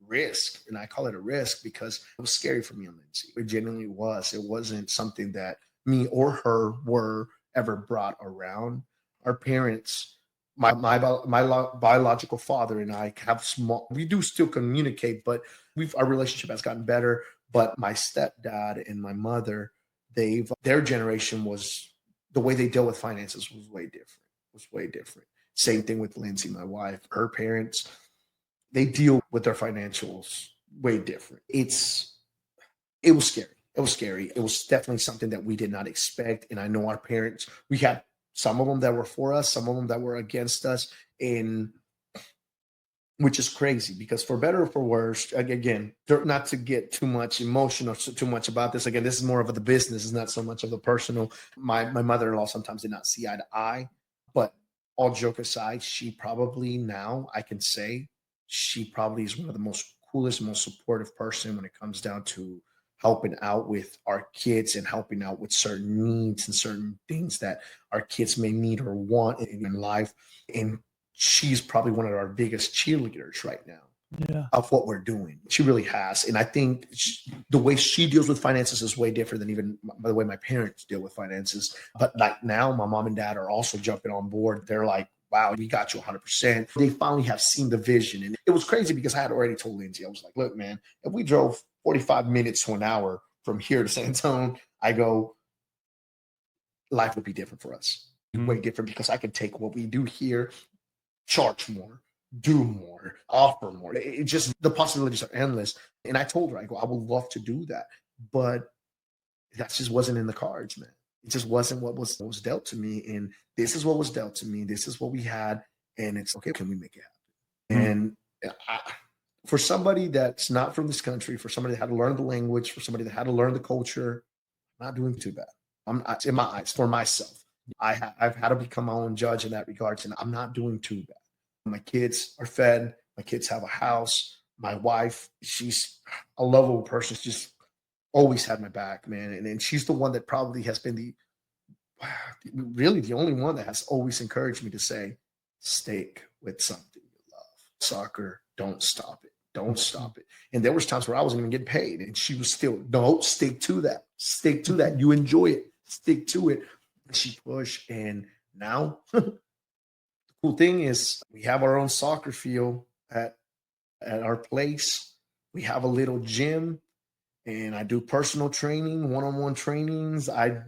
risk, and I call it a risk because it was scary for me and Lindsay. It genuinely was. It wasn't something that me or her were ever brought around. Our parents, my biological father and I we do still communicate, but our relationship has gotten better. But my stepdad and my mother, their generation was, the way they deal with finances was way different. Same thing with Lindsay, my wife. Her parents, they deal with their financials way different. It was scary. It was scary. It was definitely something that we did not expect. And I know our parents, we had some of them that were for us, some of them that were against us, and which is crazy because for better or for worse, again, not to get too much emotional, too much about this. Again, this is more of the business, it's not so much of the personal. My mother-in-law sometimes did not see eye to eye, but all joke aside, she probably now, I can say, she probably is one of the most coolest, most supportive person when it comes down to helping out with our kids and helping out with certain needs and certain things that our kids may need or want in life. And she's probably one of our biggest cheerleaders right now. Yeah. Of what we're doing. She really has. And I think the way she deals with finances is way different than even the way my parents deal with finances. But like now, my mom and dad are also jumping on board. They're like, wow, we got you 100%. They finally have seen the vision. And it was crazy because I had already told Lindsay, I was like, look, man, if we drove 45 minutes to an hour from here to San Antonio, I go, life would be different for us. Way different because I can take what we do here, charge more, do more, offer more. It just, the possibilities are endless. And I told her, I go, I would love to do that. But that just wasn't in the cards, man. It just wasn't what was dealt to me. And this is what was dealt to me. This is what we had. And it's okay, can we make it happen? And for somebody that's not from this country, for somebody that had to learn the language, for somebody that had to learn the culture, I'm not doing too bad. In my eyes, for myself, I've had to become my own judge in that regards, and I'm not doing too bad. My kids are fed. My kids have a house. My wife, she's a lovable person. She's just always had my back, man. And she's the one that probably has been really the only one that has always encouraged me to say, stick with something you love. Soccer, don't stop it. Don't stop it. And there was times where I wasn't even getting paid. And she was still, no, stick to that. Stick to that. You enjoy it. Stick to it. And she pushed. And now the cool thing is we have our own soccer field at our place. We have a little gym. And I do personal training, one-on-one trainings. I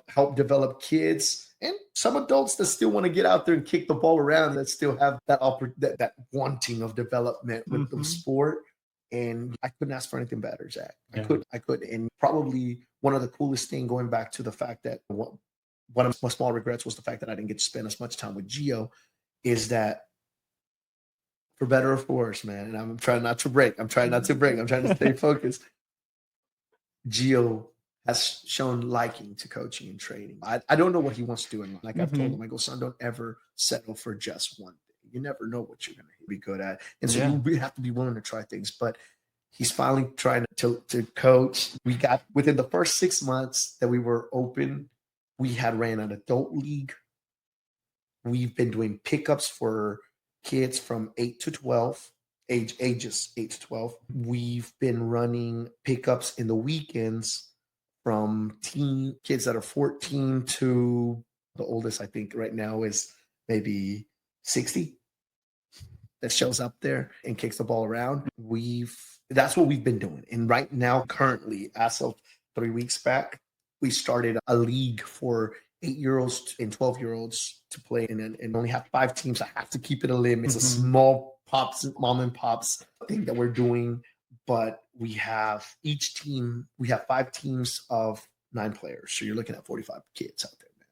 help develop kids and some adults that still want to get out there and kick the ball around, that still have that wanting of development with the sport. And I couldn't ask for anything better, Zach. I could. And probably one of the coolest thing, going back to the fact that one of my small regrets was the fact that I didn't get to spend as much time with Gio, is that for better or for worse, man. And I'm trying not to break. I'm trying to stay focused. Gio has shown liking to coaching and training. I don't know what he wants to do in life. Like I've told him, I go, son, don't ever settle for just one thing. You never know what you're going to be good at. And so you really have to be willing to try things. But he's finally trying to coach. We got, within the first 6 months that we were open, we had ran an adult league. We've been doing pickups for kids from 8 to 12. Ages 8 to 12. We've been running pickups in the weekends from teen kids that are 14 to the oldest, I think right now is maybe 60, that shows up there and kicks the ball around. That's what we've been doing. And right now, currently, as of 3 weeks back, we started a league for 8-year-olds and 12-year-olds to play, and only have 5 teams. I have to keep it a limit. It's a small mom and pops thing that we're doing, but we have 5 teams of 9 players. So you're looking at 45 kids out there, man.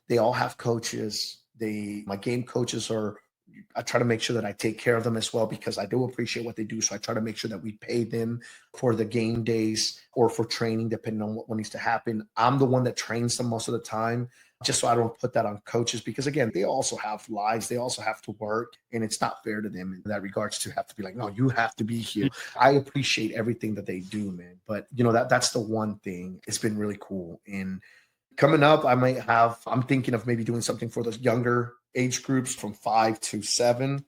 They all have coaches. My game coaches I try to make sure that I take care of them as well, because I do appreciate what they do. So I try to make sure that we pay them for the game days or for training, depending on what needs to happen. I'm the one that trains them most of the time, just so I don't put that on coaches, because again, they also have lives. They also have to work, and it's not fair to them in that regards to have to be like, no, you have to be here. I appreciate everything that they do, man. But that's the one thing. It's been really cool. And coming up, I'm thinking of maybe doing something for the younger age groups from 5 to 7.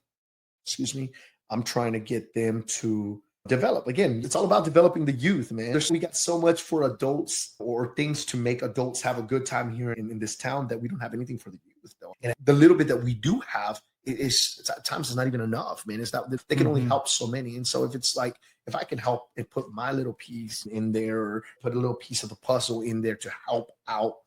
I'm trying to get them to develop. Again, it's all about developing the youth, man. We got so much for adults, or things to make adults have a good time here in this town, that we don't have anything for the youth, though. And the little bit that we do have, at times it's not even enough, man. It's not, they can only help so many. And so if I can help and put my little piece in there, or put a little piece of the puzzle in there to help out,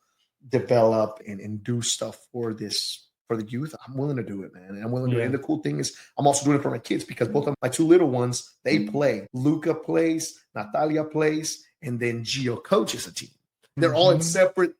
develop and do stuff for the youth, I'm willing to do it, man. And I'm willing to do it. And the cool thing is I'm also doing it for my kids, because both of my 2 little ones, they play. Luca plays, Natalia plays, and then Gio coaches a team. They're all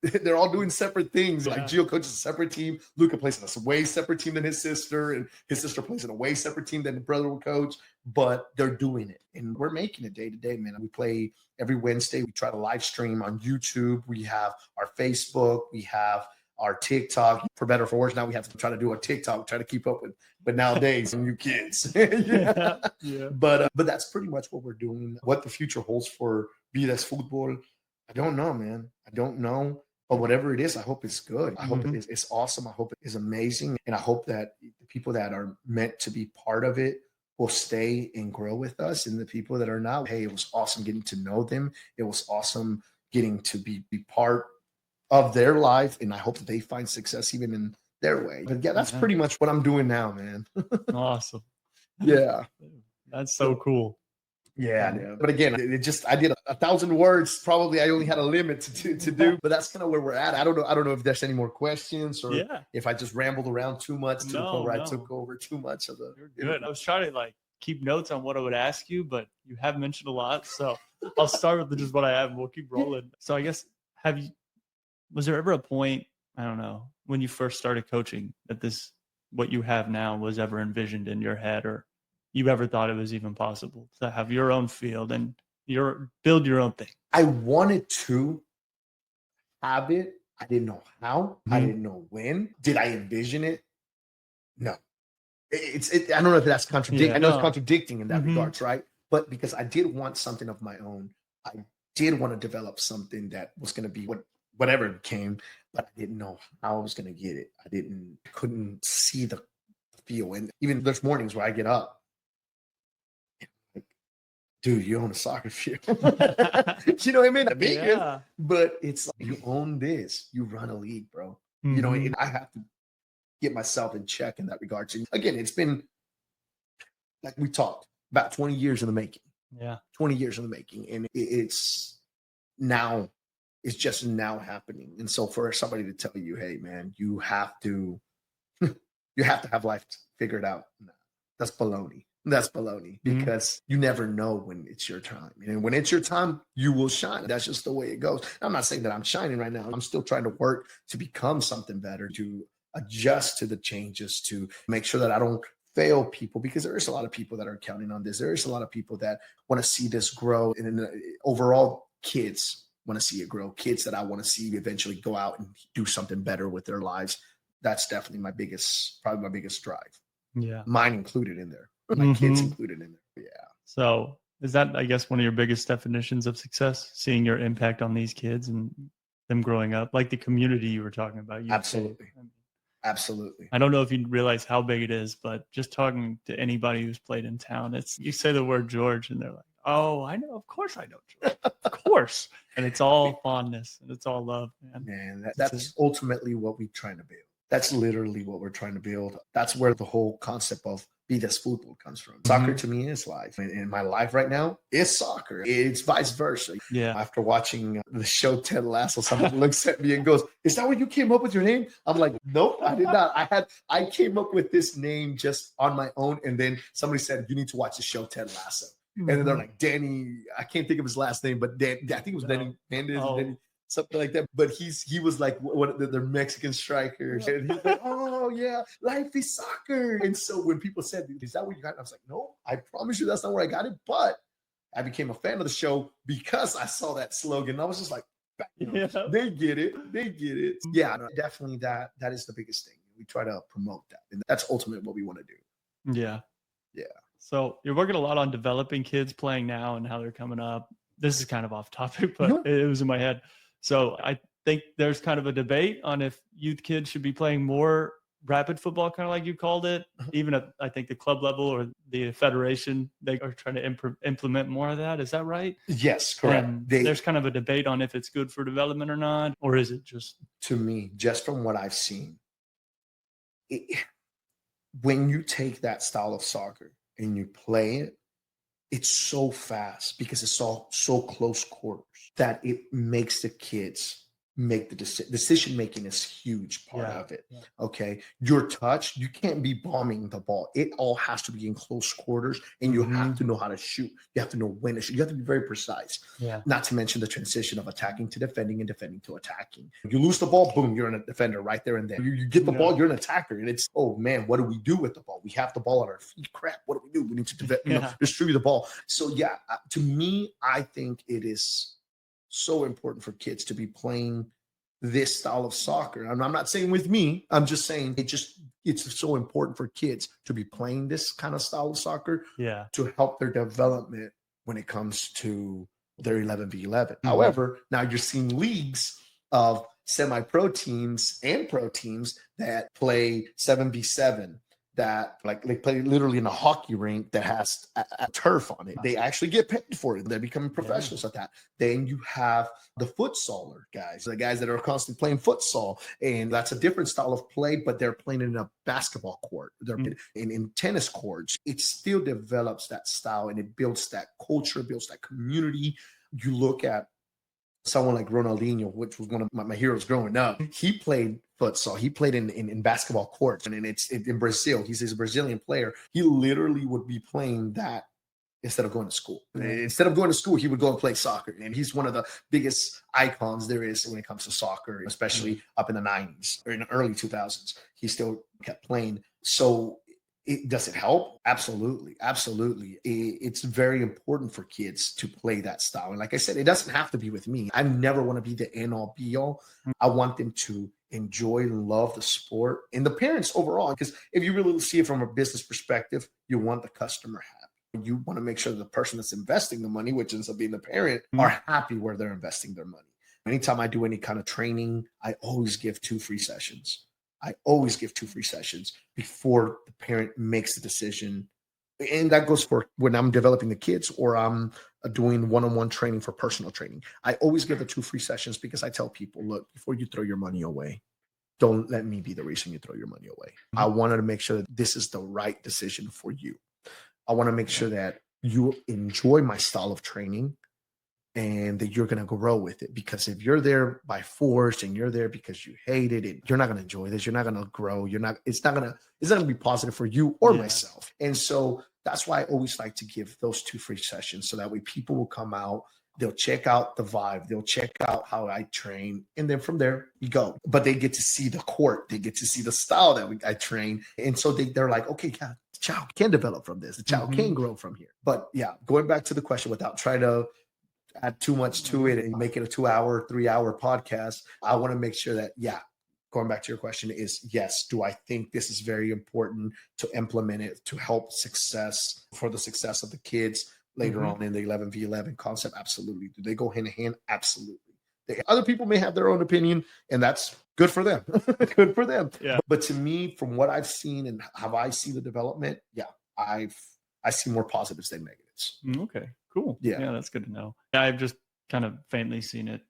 they're all doing separate things. Like Gio coaches a separate team. Luca plays in a way separate team than his sister, and his sister plays in a way separate team than the brother will coach, but they're doing it. And we're making it day to day, man. We play every Wednesday. We try to live stream on YouTube. We have our Facebook. We have our TikTok. For better or for worse, now we have to try to do a TikTok, try to keep up with, but nowadays, new kids. But that's pretty much what we're doing. What the future holds for Vida Es Futbol, I don't know, man. I don't know. But whatever it is, I hope it's good. I hope it's awesome. I hope it is amazing. And I hope that the people that are meant to be part of it will stay and grow with us. And the people that are not, hey, it was awesome getting to know them. It was awesome getting to be part of their life. And I hope that they find success even in their way. But yeah, that's pretty much what I'm doing now, man. Awesome. Yeah. That's so cool. Yeah. But again, I did 1,000 words. Probably I only had a limit to do, but that's kind of where we're at. I don't know if there's any more questions, or if I just rambled around too much to the point where I took over too much of the. You're good. I was trying to keep notes on what I would ask you, but you have mentioned a lot. So I'll start with just what I have and we'll keep rolling. So I guess, was there ever a point, I don't know, when you first started coaching, that what you have now was ever envisioned in your head, or you ever thought it was even possible to have your own field and build your own thing? I wanted to have it. I didn't know how. I didn't know when. Did I envision it? No. I don't know if that's contradicting. I know it's contradicting in that regards, right? But because I did want something of my own, I did want to develop something that was going to be whatever it became, but I didn't know how I was going to get it. I couldn't see the feel. And even there's mornings where I get up, dude, you own a soccer field. You know what I mean? The biggest, Yeah. but it's like, you own this, you run a league, bro. You know, Mhm. and I have to get myself in check in that regard. So again, it's been, like we talked about, 20 years in the making. Yeah. 20 years in the making, and it's now, it's just now happening. And so for somebody to tell you, hey man, you have to you have to have life figured out, no, that's baloney. That's baloney, Mhm. because you never know when it's your time. And when it's your time, you will shine. That's just the way it goes. I'm not saying that I'm shining right now. I'm still trying to work to become something better, to adjust to the changes, to make sure that I don't fail people, because there is a lot of people that are counting on this. There is a lot of people that want to see this grow. And overall, kids want to see it grow. Kids that I want to see eventually go out and do something better with their lives. That's definitely probably my biggest drive. Yeah. Mine included in there. My kids Mhm. included in there. Yeah. So is that, I guess, one of your biggest definitions of success, seeing your impact on these kids and them growing up, like the community you were talking about? Absolutely. I mean, Absolutely. I don't know if you realize how big it is, but just talking to anybody who's played in town, it's, you say the word George and they're like, oh, I know, of course I know George, of course. And it's all fondness and it's all love, man. Man, That's that's it. ultimately what we're trying to build. That's literally what we're trying to build. That's where the whole concept of Vida Es Futbol comes from. Soccer Mhm. to me is life. And my life right now is soccer. It's vice versa. Yeah. After watching the show Ted Lasso, somebody looks at me and goes, "Is that where you came up with your name?" I'm like, "Nope, I did not. I came up with this name just on my own." And then somebody said, "You need to watch the show Ted Lasso." And then they're Mhm. like, Danny, I can't think of his last name, but Dan, I think it was No. Danny Mendes, Oh. Danny, something like that. But he was like one of the Mexican strikers. And he's like, "Oh yeah, life is soccer." And so when people said, "Is that what you got?" I was like, "No, I promise you that's not where I got it." But I became a fan of the show because I saw that slogan. I was just like, you know, Yeah. they get it. They get it. Yeah, no, definitely that is the biggest thing. We try to promote that. And that's ultimately what we want to do. Yeah. Yeah. So you're working a lot on developing kids playing now and how they're coming up. This is kind of off topic, but No. it was in my head. So I think there's kind of a debate on if youth kids should be playing more rapid football, kind of like you called it, even at, I think, the club level or the federation. They are trying to implement more of that. Is that right? Yes, correct. And there's kind of a debate on if it's good for development or not, or is it just, To me, just from what I've seen, it, when you take that style of soccer and you play it, it's so fast because it's all so close quarters that it makes the kids make the decision making is huge part yeah, of it. yeah. Okay, your touch, you can't be bombing the ball. It all has to be in close quarters, and you have Mhm. to know how to shoot. You have to know when to shoot. You have to be very precise. Yeah. Not to mention the transition of attacking to defending and defending to attacking. You lose the ball, boom, you're a defender right there and then. You get the Yeah. ball, you're an attacker. And it's, oh man, what do we do with the ball? We have the ball at our feet. Crap, what do we do? We need to Yeah. distribute the ball. So yeah, to me, I think it is so important for kids to be playing this style of soccer. I'm not saying with me, I'm just saying it's so important for kids to be playing this kind of style of soccer Yeah. to help their development when it comes to their 11v11. Mhm. However, now you're seeing leagues of semi-pro teams and pro teams that play 7v7, that like they play literally in a hockey rink that has a turf on it. They actually get paid for it. They're becoming professionals at that. Then you have the futsaler guys, the guys that are constantly playing futsal, and that's a different style of play, but they're playing in a basketball court. They're in tennis courts. It still develops that style and it builds that culture, builds that community. You look at someone like Ronaldinho, which was one of my heroes growing up. He played futsal. He played in basketball courts, and it's in Brazil. He's a Brazilian player. He literally would be playing that instead of going to school. Instead of going to school, he would go and play soccer. And he's one of the biggest icons there is when it comes to soccer, especially up in the 90s or in the early 2000s. He still kept playing. So does it help? Absolutely. Absolutely. It's very important for kids to play that style. And like I said, it doesn't have to be with me. I never want to be the end all be all. I want them to enjoy and love the sport and the parents overall. Because if you really see it from a business perspective, you want the customer happy. You want to make sure the person that's investing the money, which ends up being the parent, are happy where they're investing their money. Anytime I do any kind of training, I always give 2 free sessions. I always give 2 free sessions before the parent makes the decision And that goes for when I'm developing the kids or I'm doing one-on-one training for personal training. I always give the 2 free sessions because I tell people, look, before you throw your money away, don't let me be the reason you throw your money away. I wanted to make sure that this is the right decision for you. I want to make sure that you enjoy my style of training and that you're going to grow with it. Because if you're there by force and you're there because you hate it, you're not going to enjoy this. You're not going to grow. It's not going to be positive for you or myself. And so that's why I always like to give those 2 free sessions. So that way people will come out, they'll check out the vibe, they'll check out how I train. And then from there you go, but they get to see the court. They get to see the style that I train. And so they're like, okay, yeah, the child can develop from this. The child can grow from here. But yeah, going back to the question without trying to add too much to it and make it a 2-hour, 3-hour podcast. I want to make sure that, going back to your question is, yes, do I think this is very important to implement it to help for the success of the kids later on in the 11v11 concept? Absolutely. Do they go hand in hand? Absolutely. Other people may have their own opinion, and that's good for them. Good for them. Yeah. But to me, from what I've seen and how I see the development, I see more positives than negatives. Okay, cool. Yeah, that's good to know. I've just kind of faintly seen it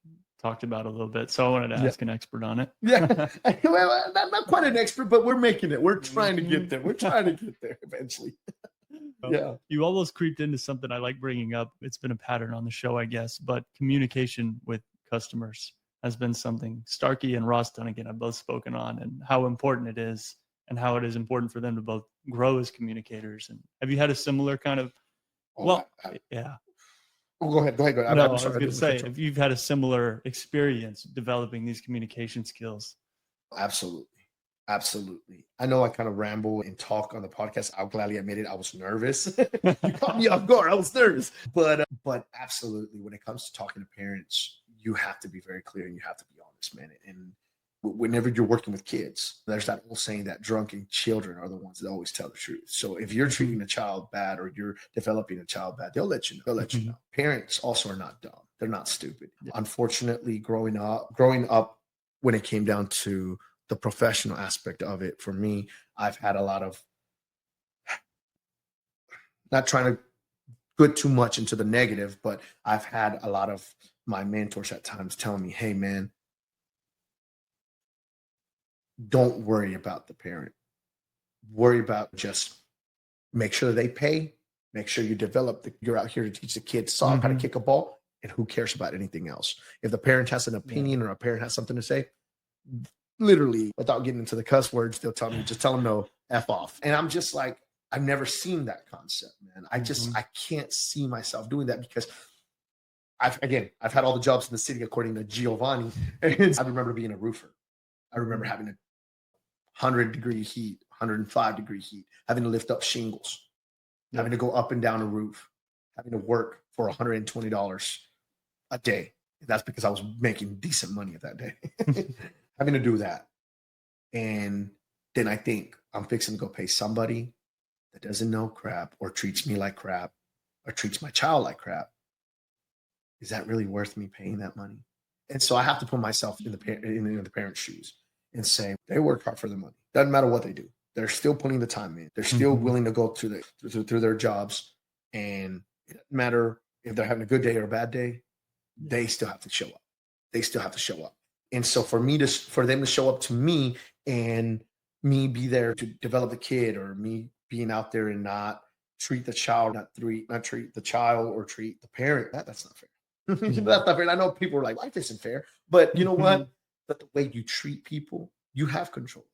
talked about a little bit, so I wanted to ask an expert on it. Well, not quite an expert, but we're making it. We're trying to get there. We're trying to get there eventually. You almost creeped into something I like bringing up. It's been a pattern on the show, I guess, but communication with customers has been something Starkey and Ross Dunnigan have both spoken on, and how important it is, and how it is important for them to both grow as communicators. And have you had a similar kind of Go ahead. No, I was going to say, if you've had a similar experience developing these communication skills. Absolutely. I know I kind of ramble and talk on the podcast. I'll gladly admit it. I was nervous. You caught me off guard. I was nervous. But absolutely, when it comes to talking to parents, you have to be very clear and you have to be honest, man. And whenever you're working with kids, there's that old saying that drunken children are the ones that always tell the truth. So if you're treating a child bad or you're developing a child bad, they'll let you know. They'll let you know. Parents also are not dumb. They're not stupid. Unfortunately, growing up, when it came down to the professional aspect of it, for me, I've had a lot of, not trying to put too much into the negative, but I've had a lot of my mentors at times telling me, hey, man, don't worry about the parent. Worry about just make sure they pay, make sure you develop, you're out here to teach the kids how to kick a ball, and who cares about anything else? If the parent has an opinion or a parent has something to say, literally, without getting into the cuss words, they'll tell me, just tell them no, F off. And I'm just like, I've never seen that concept, man. I can't see myself doing that because I've had all the jobs in the city, according to Giovanni. And I remember being a roofer. I remember having a 100-degree heat, 105-degree heat, having to lift up shingles, having to go up and down a roof, having to work for $120 a day. That's because I was making decent money at that day. Having to do that. And then I think I'm fixing to go pay somebody that doesn't know crap or treats me like crap or treats my child like crap. Is that really worth me paying that money? And so I have to put myself in the parent's shoes and say, they work hard for the money. Doesn't matter what they do. They're still putting the time in. They're still willing to go through their jobs. And it doesn't matter if they're having a good day or a bad day, they still have to show up. They still have to show up. And so for them to show up to me and me be there to develop the kid, or me being out there and not treat the child, not treat the child or treat the parent, that's not fair. That's not fair. And I know people are like, life isn't fair, but you know what? But the way you treat people, you have control.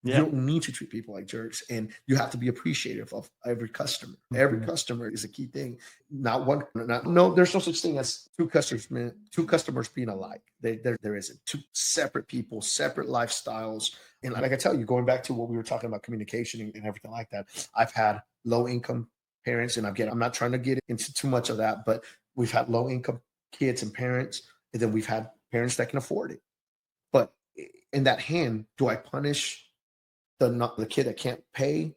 You don't need to treat people like jerks, and you have to be appreciative of every customer. Every customer is a key thing. There's no such thing as two customers being alike. There isn't. Two separate people, separate lifestyles. And like I tell you, going back to what we were talking about, communication and everything like that, I've had low income parents, and I'm not trying to get into too much of that, but we've had low income kids and parents, and then we've had parents that can afford it. But in that hand, do I punish the kid that can't pay?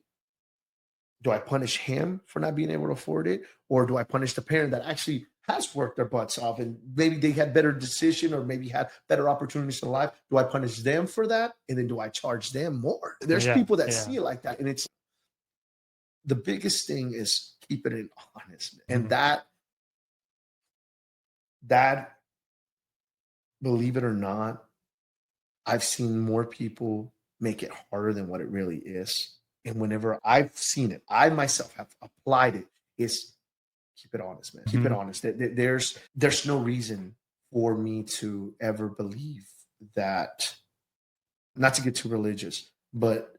Do I punish him for not being able to afford it? Or do I punish the parent that actually has worked their butts off and maybe they had better decision or maybe had better opportunities in life? Do I punish them for that? And then do I charge them more? There's people that see it like that. And it's, the biggest thing is keeping it honest. And Mhm. that, believe it or not, I've seen more people make it harder than what it really is. And whenever I've seen it, I myself have applied it, is keep it honest, man. Keep it Mhm. honest. There's no reason for me to ever believe that, not to get too religious, but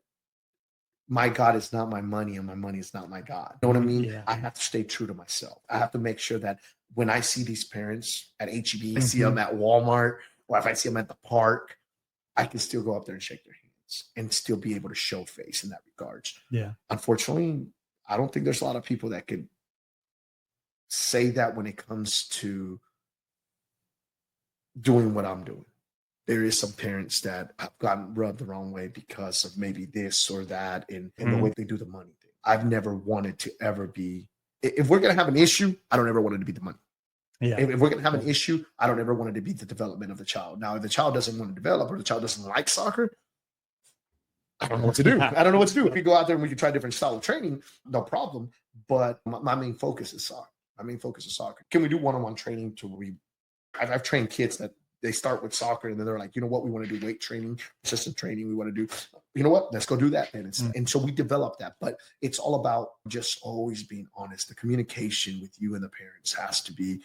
my God is not my money and my money is not my God. You know what I mean? Yeah. I have to stay true to myself. I have to make sure that when I see these parents at HEB, I see them Mhm. at Walmart, or if I see them at the park, I can still go up there and shake their hands and still be able to show face in that regards. Yeah. Unfortunately, I don't think there's a lot of people that could say that when it comes to doing what I'm doing. There is some parents that have gotten rubbed the wrong way because of maybe this or that, and the way Mhm. they do the money thing. I've never wanted to ever be, if we're going to have an issue, I don't ever want it to be the money. Yeah. If we're going to have Yeah. an issue, I don't ever want it to be the development of the child. Now, if the child doesn't want to develop or the child doesn't like soccer, I don't know what to do. Yeah. I don't know what to do. We could go out there and we could try different style of training, no problem. But my main focus is soccer. My main focus is soccer. Can we do one-on-one training to I've trained kids that they start with soccer and then they're like, you know what, we want to do weight training, assistant training. We want to do, you know what, let's go do that then instead. And so we develop that. But it's all about just always being honest. The communication with you and the parents has to be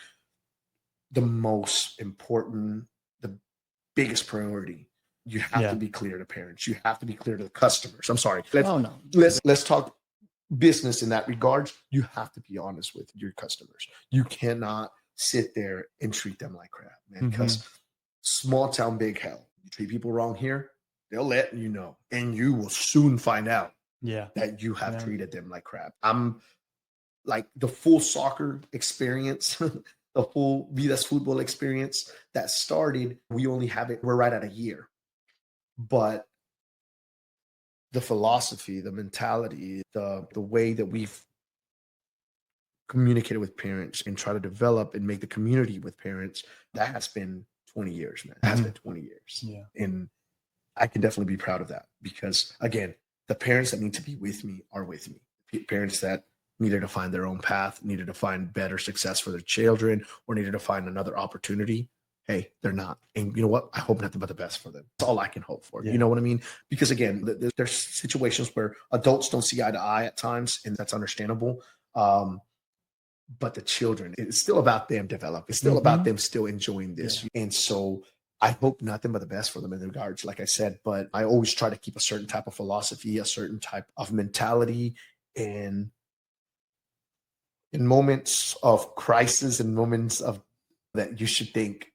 the most important, the biggest priority. You have to Yeah. be clear to parents. You have to be clear to the customers. I'm sorry. Oh no. Let's talk business in that regards. You have to be honest with your customers. You cannot sit there and treat them like crap, man. Mhm. Because small town, big hell. You treat people wrong here, they'll let you know, and you will soon find out Yeah. that you have Yeah. treated them like crap. I'm like the full soccer experience, the full Vida Es Futbol experience that started. We only have it. We're right at a year, but the philosophy, the mentality, the way that we've communicated with parents and try to develop and make the community with parents, that has been 20 years, man. It has been Mhm. 20 years. Yeah. And I can definitely be proud of that because, again, the parents that need to be with me are with me. Parents that needed to find their own path, needed to find better success for their children, or needed to find another opportunity. Hey, they're not. And you know what? I hope nothing but the best for them. That's all I can hope for. You Yeah. know what I mean? Because again, there's situations where adults don't see eye to eye at times, and that's understandable. But the children, it's still about them developing. It's still about Mhm. them still enjoying this. Yeah. And so I hope nothing but the best for them in regards, like I said, but I always try to keep a certain type of philosophy, a certain type of mentality. And in moments of crisis and moments of that, you should think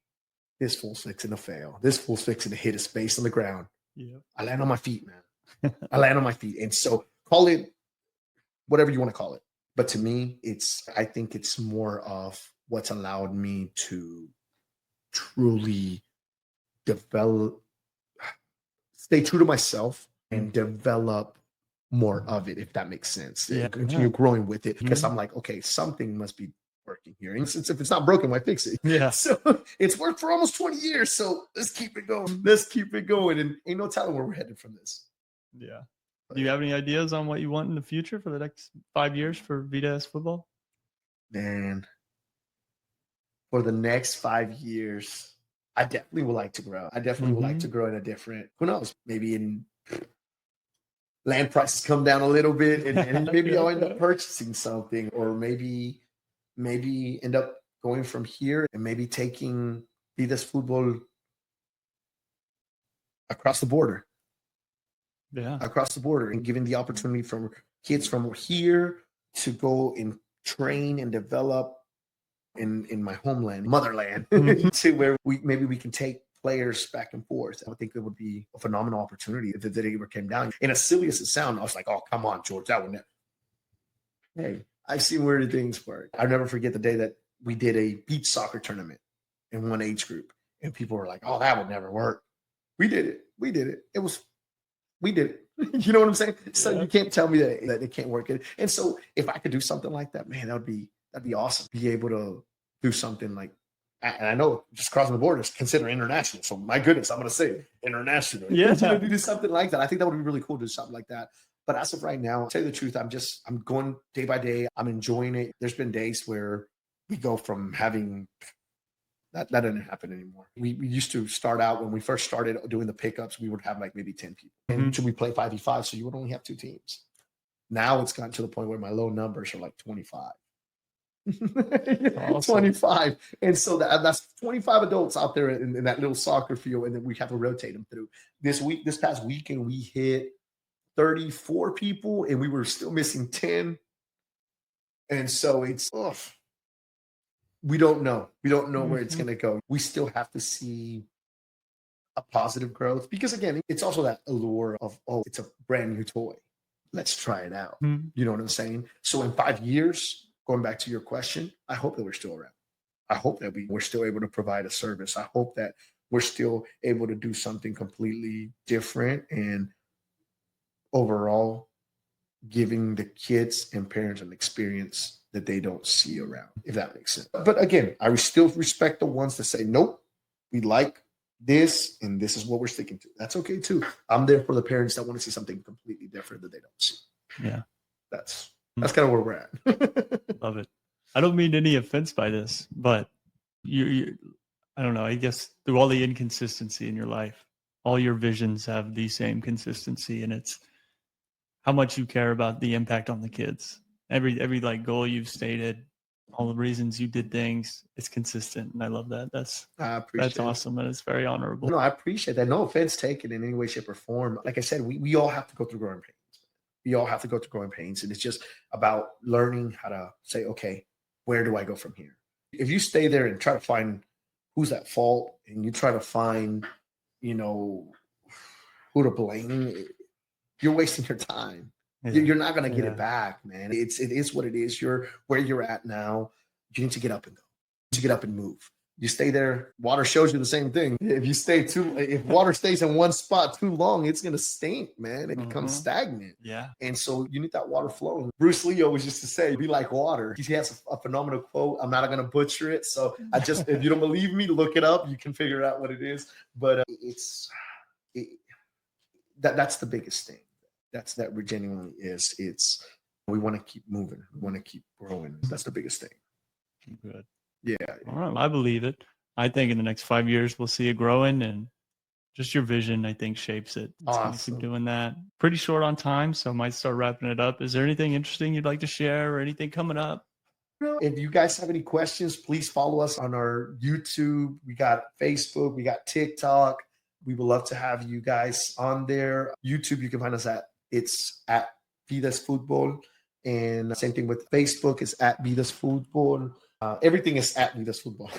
this fool's fixing to fail. This fool's fixing to hit his face on the ground. Yeah. I land on my feet, man. I land on my feet. And so call it whatever you want to call it. But to me, I think it's more of what's allowed me to truly develop, stay true to myself and develop more of it, if that makes sense. Yeah. Continue growing with it because Mhm. I'm like, okay, something must be working here. And since if it's not broken, why fix it? Yeah. So it's worked for almost 20 years. So let's keep it going. Let's keep it going. And ain't no telling where we're headed from this. Yeah. But Do you yeah, have any ideas on what you want in the future for the next 5 years for Vida Es Futbol? man, for the next 5 years, I definitely would like to grow. I definitely would like to Mhm. grow in a different, who knows, maybe in land prices come down a little bit and maybe I'll end up Okay. purchasing something or maybe end up going from here and maybe taking Vidas Football across the border, Yeah. and giving the opportunity for kids from here to go and train and develop in my homeland, motherland, Mhm. to where we can take players back and forth. I would think it would be a phenomenal opportunity if it ever came down. And as silly as it sounds, I was like, oh, come on, George, that would never. Hey, I've seen weirder things work. I'll never forget the day that we did a beach soccer tournament in one age group, and people were like, oh, that would never work. We did it. We did it. We did it. You know what I'm saying? So Yeah. you can't tell me that it can't work. And so if I could do something like that, man, that'd be awesome. Be able to do something like, and I know just crossing the border is considered international. So my goodness, I'm gonna say international. Yeah. You know, to do something like that. I think that would be really cool to do something like that. But as of right now, I'll tell you the truth, I'm going day by day. I'm enjoying it. There's been days where we go from having that doesn't happen anymore. We used to start out when we first started doing the pickups, we would have like maybe 10 people. And should we play 5v5? So you would only have 2 teams. Now it's gotten to the point where my low numbers are like 25. Awesome. 25. And so that's 25 adults out there in that little soccer field. And then we have to rotate them through. This past weekend, we hit 34 people and we were still missing 10. And so it's, we don't know. We don't know where it's going to go. We still have to see a positive growth because, again, it's also that allure of, it's a brand new toy. Let's try it out. You know what I'm saying? So in 5 years, going back to your question, I hope that we're still around. I hope that we're still able to provide a service. I hope that we're still able to do something completely different and overall giving the kids and parents an experience that they don't see around, if that makes sense. But again, I still respect the ones that say, nope, we like this and this is what we're sticking to. That's okay too. I'm there for the parents that want to see something completely different that they don't see. Yeah. That's kind of where we're at. Love it. I don't mean any offense by this, but you I don't know, I guess through all the inconsistency in your life, all your visions have the same consistency, and it's how much you care about the impact on the kids. Every like goal you've stated, all the reasons you did things, it's consistent, and I love that. That's awesome, and it's very honorable. No, I appreciate that. No offense taken in any way, shape, or form. Like I said, we all have to go through growing pains. We all have to go through growing pains, and it's just about learning how to say, okay, where do I go from here? If you stay there and try to find who's at fault, and you try to find, who to blame, you're wasting your time. Yeah. You're not going to get it back, man. It is what it is. You're where you're at now. You need to get up and go. You need to get up and move. You stay there. Water shows you the same thing. If water stays in one spot too long, it's going to stink, man. It becomes stagnant. Yeah. And so you need that water flowing. Bruce Lee always used to say, be like water. He has a phenomenal quote. I'm not going to butcher it. So if you don't believe me, look it up. You can figure out what it is. But that's the biggest thing. That genuinely is. We want to keep moving. We want to keep growing. That's the biggest thing. Good. Yeah. All right. I believe it. I think in the next 5 years, we'll see it growing, and just your vision, I think, shapes it. It's going to keep doing that. Pretty short on time, so I might start wrapping it up. Is there anything interesting you'd like to share or anything coming up? If you guys have any questions, please follow us on our YouTube. We got Facebook. We got TikTok. We would love to have you guys on there. YouTube, you can find us at Vida Es Futbol. And same thing with Facebook, is at Vida Es Futbol. Everything is at Vida Es Futbol.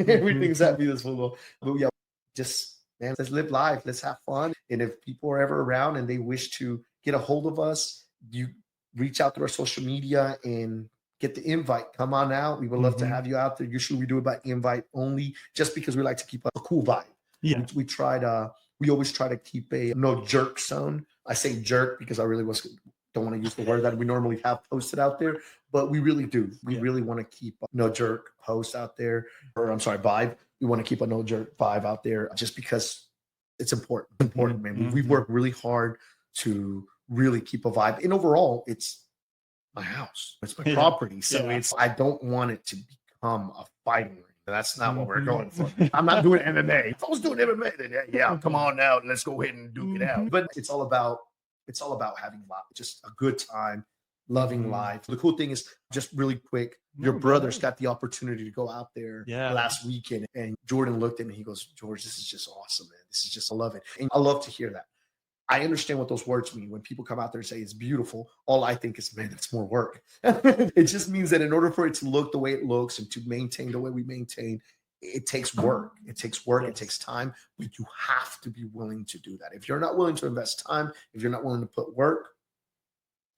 Everything is at Vida Es Futbol. But yeah, let's live life. Let's have fun. And if people are ever around and they wish to get a hold of us, you reach out through our social media and get the invite. Come on out. We would love to have you out there. Usually we do it by invite only, just because we like to keep a cool vibe. Yeah. We always try to keep a no jerk zone. I say jerk because I really don't want to use the word that we normally have posted out there, but we really do. We really want to keep a no jerk post out there, vibe. We want to keep a no jerk vibe out there just because it's important. It's important, man. We've worked really hard to really keep a vibe. And overall, it's my house. It's my property. So I don't want it to become a fighting ring. That's not what we're going for. I'm not doing MMA. If I was doing MMA, then come on out. Let's go ahead and duke it out. But it's all about having just a good time, loving life. The cool thing is, just really quick, your brothers got the opportunity to go out there last weekend, and Jordan looked at me and he goes, George, this is just awesome, man. I love it. And I love to hear that. I understand what those words mean. When people come out there and say it's beautiful, all I think is, man, that's more work. It just means that in order for it to look the way it looks and to maintain the way we maintain, it takes work. It takes work. It takes time. But you have to be willing to do that. If you're not willing to invest time, if you're not willing to put work,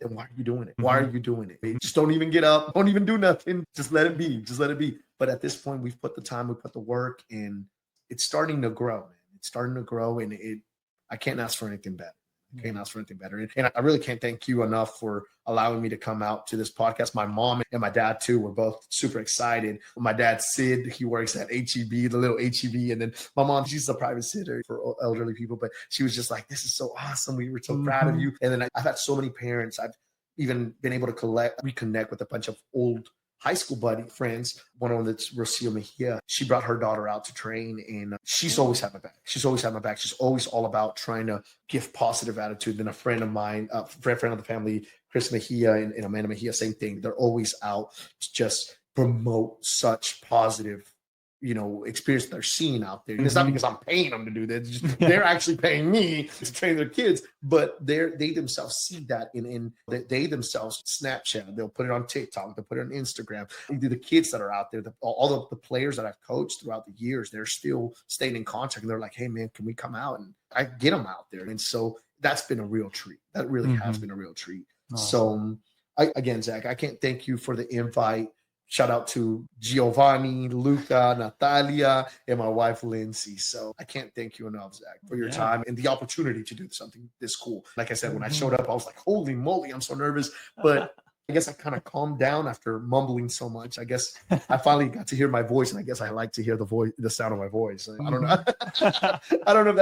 then why are you doing it? Why are you doing it? Just don't even get up. Don't even do nothing. Just let it be. Just let it be. But at this point, we've put the time, we put the work, and it's starting to grow, man. It's starting to grow, and I can't ask for anything better. Can't ask for anything better. And I really can't thank you enough for allowing me to come out to this podcast. My mom and my dad too were both super excited. My dad, Sid, he works at HEB, the little HEB. And then my mom, she's a private sitter for elderly people, but she was just like, this is so awesome. We were so proud of you. And then I've had so many parents. I've even been able to reconnect with a bunch of old high school buddy friends. One of them that's Rocio Mejia. She brought her daughter out to train, and she's always had my back. She's always had my back. She's always all about trying to give positive attitude. Then a friend of mine, friend of the family, Chris Mejia and Amanda Mejia, same thing. They're always out to just promote such positive, experience they're seeing out there. And it's not because I'm paying them to do that. They're actually paying me to train their kids, but they themselves see that they themselves Snapchat. They'll put it on TikTok. They'll put it on Instagram. The kids that are out there, all of the players that I've coached throughout the years, they're still staying in contact. And they're like, hey, man, can we come out? And I get them out there. And so that's been a real treat. That really has been a real treat. Awesome. So again, Zach, I can't thank you for the invite. Shout out to Giovanni, Luca, Natalia, and my wife, Lindsay. So I can't thank you enough, Zach, for your time and the opportunity to do something this cool. Like I said, when I showed up, I was like, holy moly, I'm so nervous. But I guess I kind of calmed down after mumbling so much. I guess I finally got to hear my voice, and I guess I like to hear the sound of my voice. I don't know. I don't know if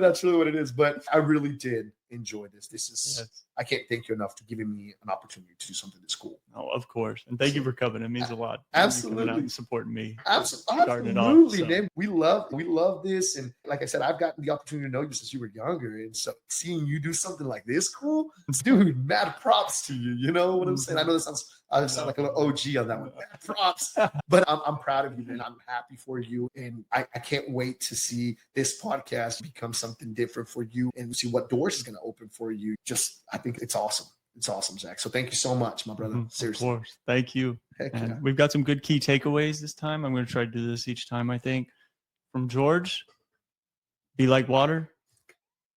that's really what it is, but I really did enjoy this. This is I can't thank you enough for giving me an opportunity to do something this cool. Oh, of course. And thank you for coming. It means a lot. Absolutely. Coming out and supporting me. Absolutely, man. We love this. And like I said, I've gotten the opportunity to know you since you were younger. And so seeing you do something like this cool, dude, mad props to you. You know what I'm saying? I know I sound like a little OG on that one. Mad props. But I'm proud of you, man. I'm happy for you. And I can't wait to see this podcast become something different for you and see what doors is going to open for you. I think it's awesome. It's awesome, Zach. So thank you so much, my brother. Seriously. Of course. Thank you. And we've got some good key takeaways this time. I'm going to try to do this each time, I think. From George, be like water.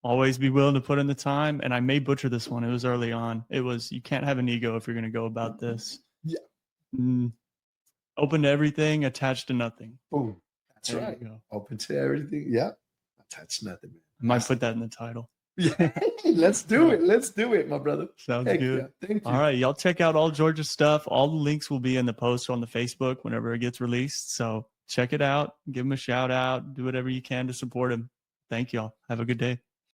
Always be willing to put in the time. And I may butcher this one. It was early on. It was, you can't have an ego if you're going to go about this. Yeah. Open to everything, attached to nothing. Boom. That's there right. Open to everything. Yeah. Attached to nothing, man. I might put that in the title. Yeah, let's do it. Let's do it, my brother. Sounds good. Yeah. Thank you. All right, y'all check out all George's stuff. All the links will be in the post on the Facebook whenever it gets released. So check it out. Give him a shout out. Do whatever you can to support him. Thank y'all. Have a good day.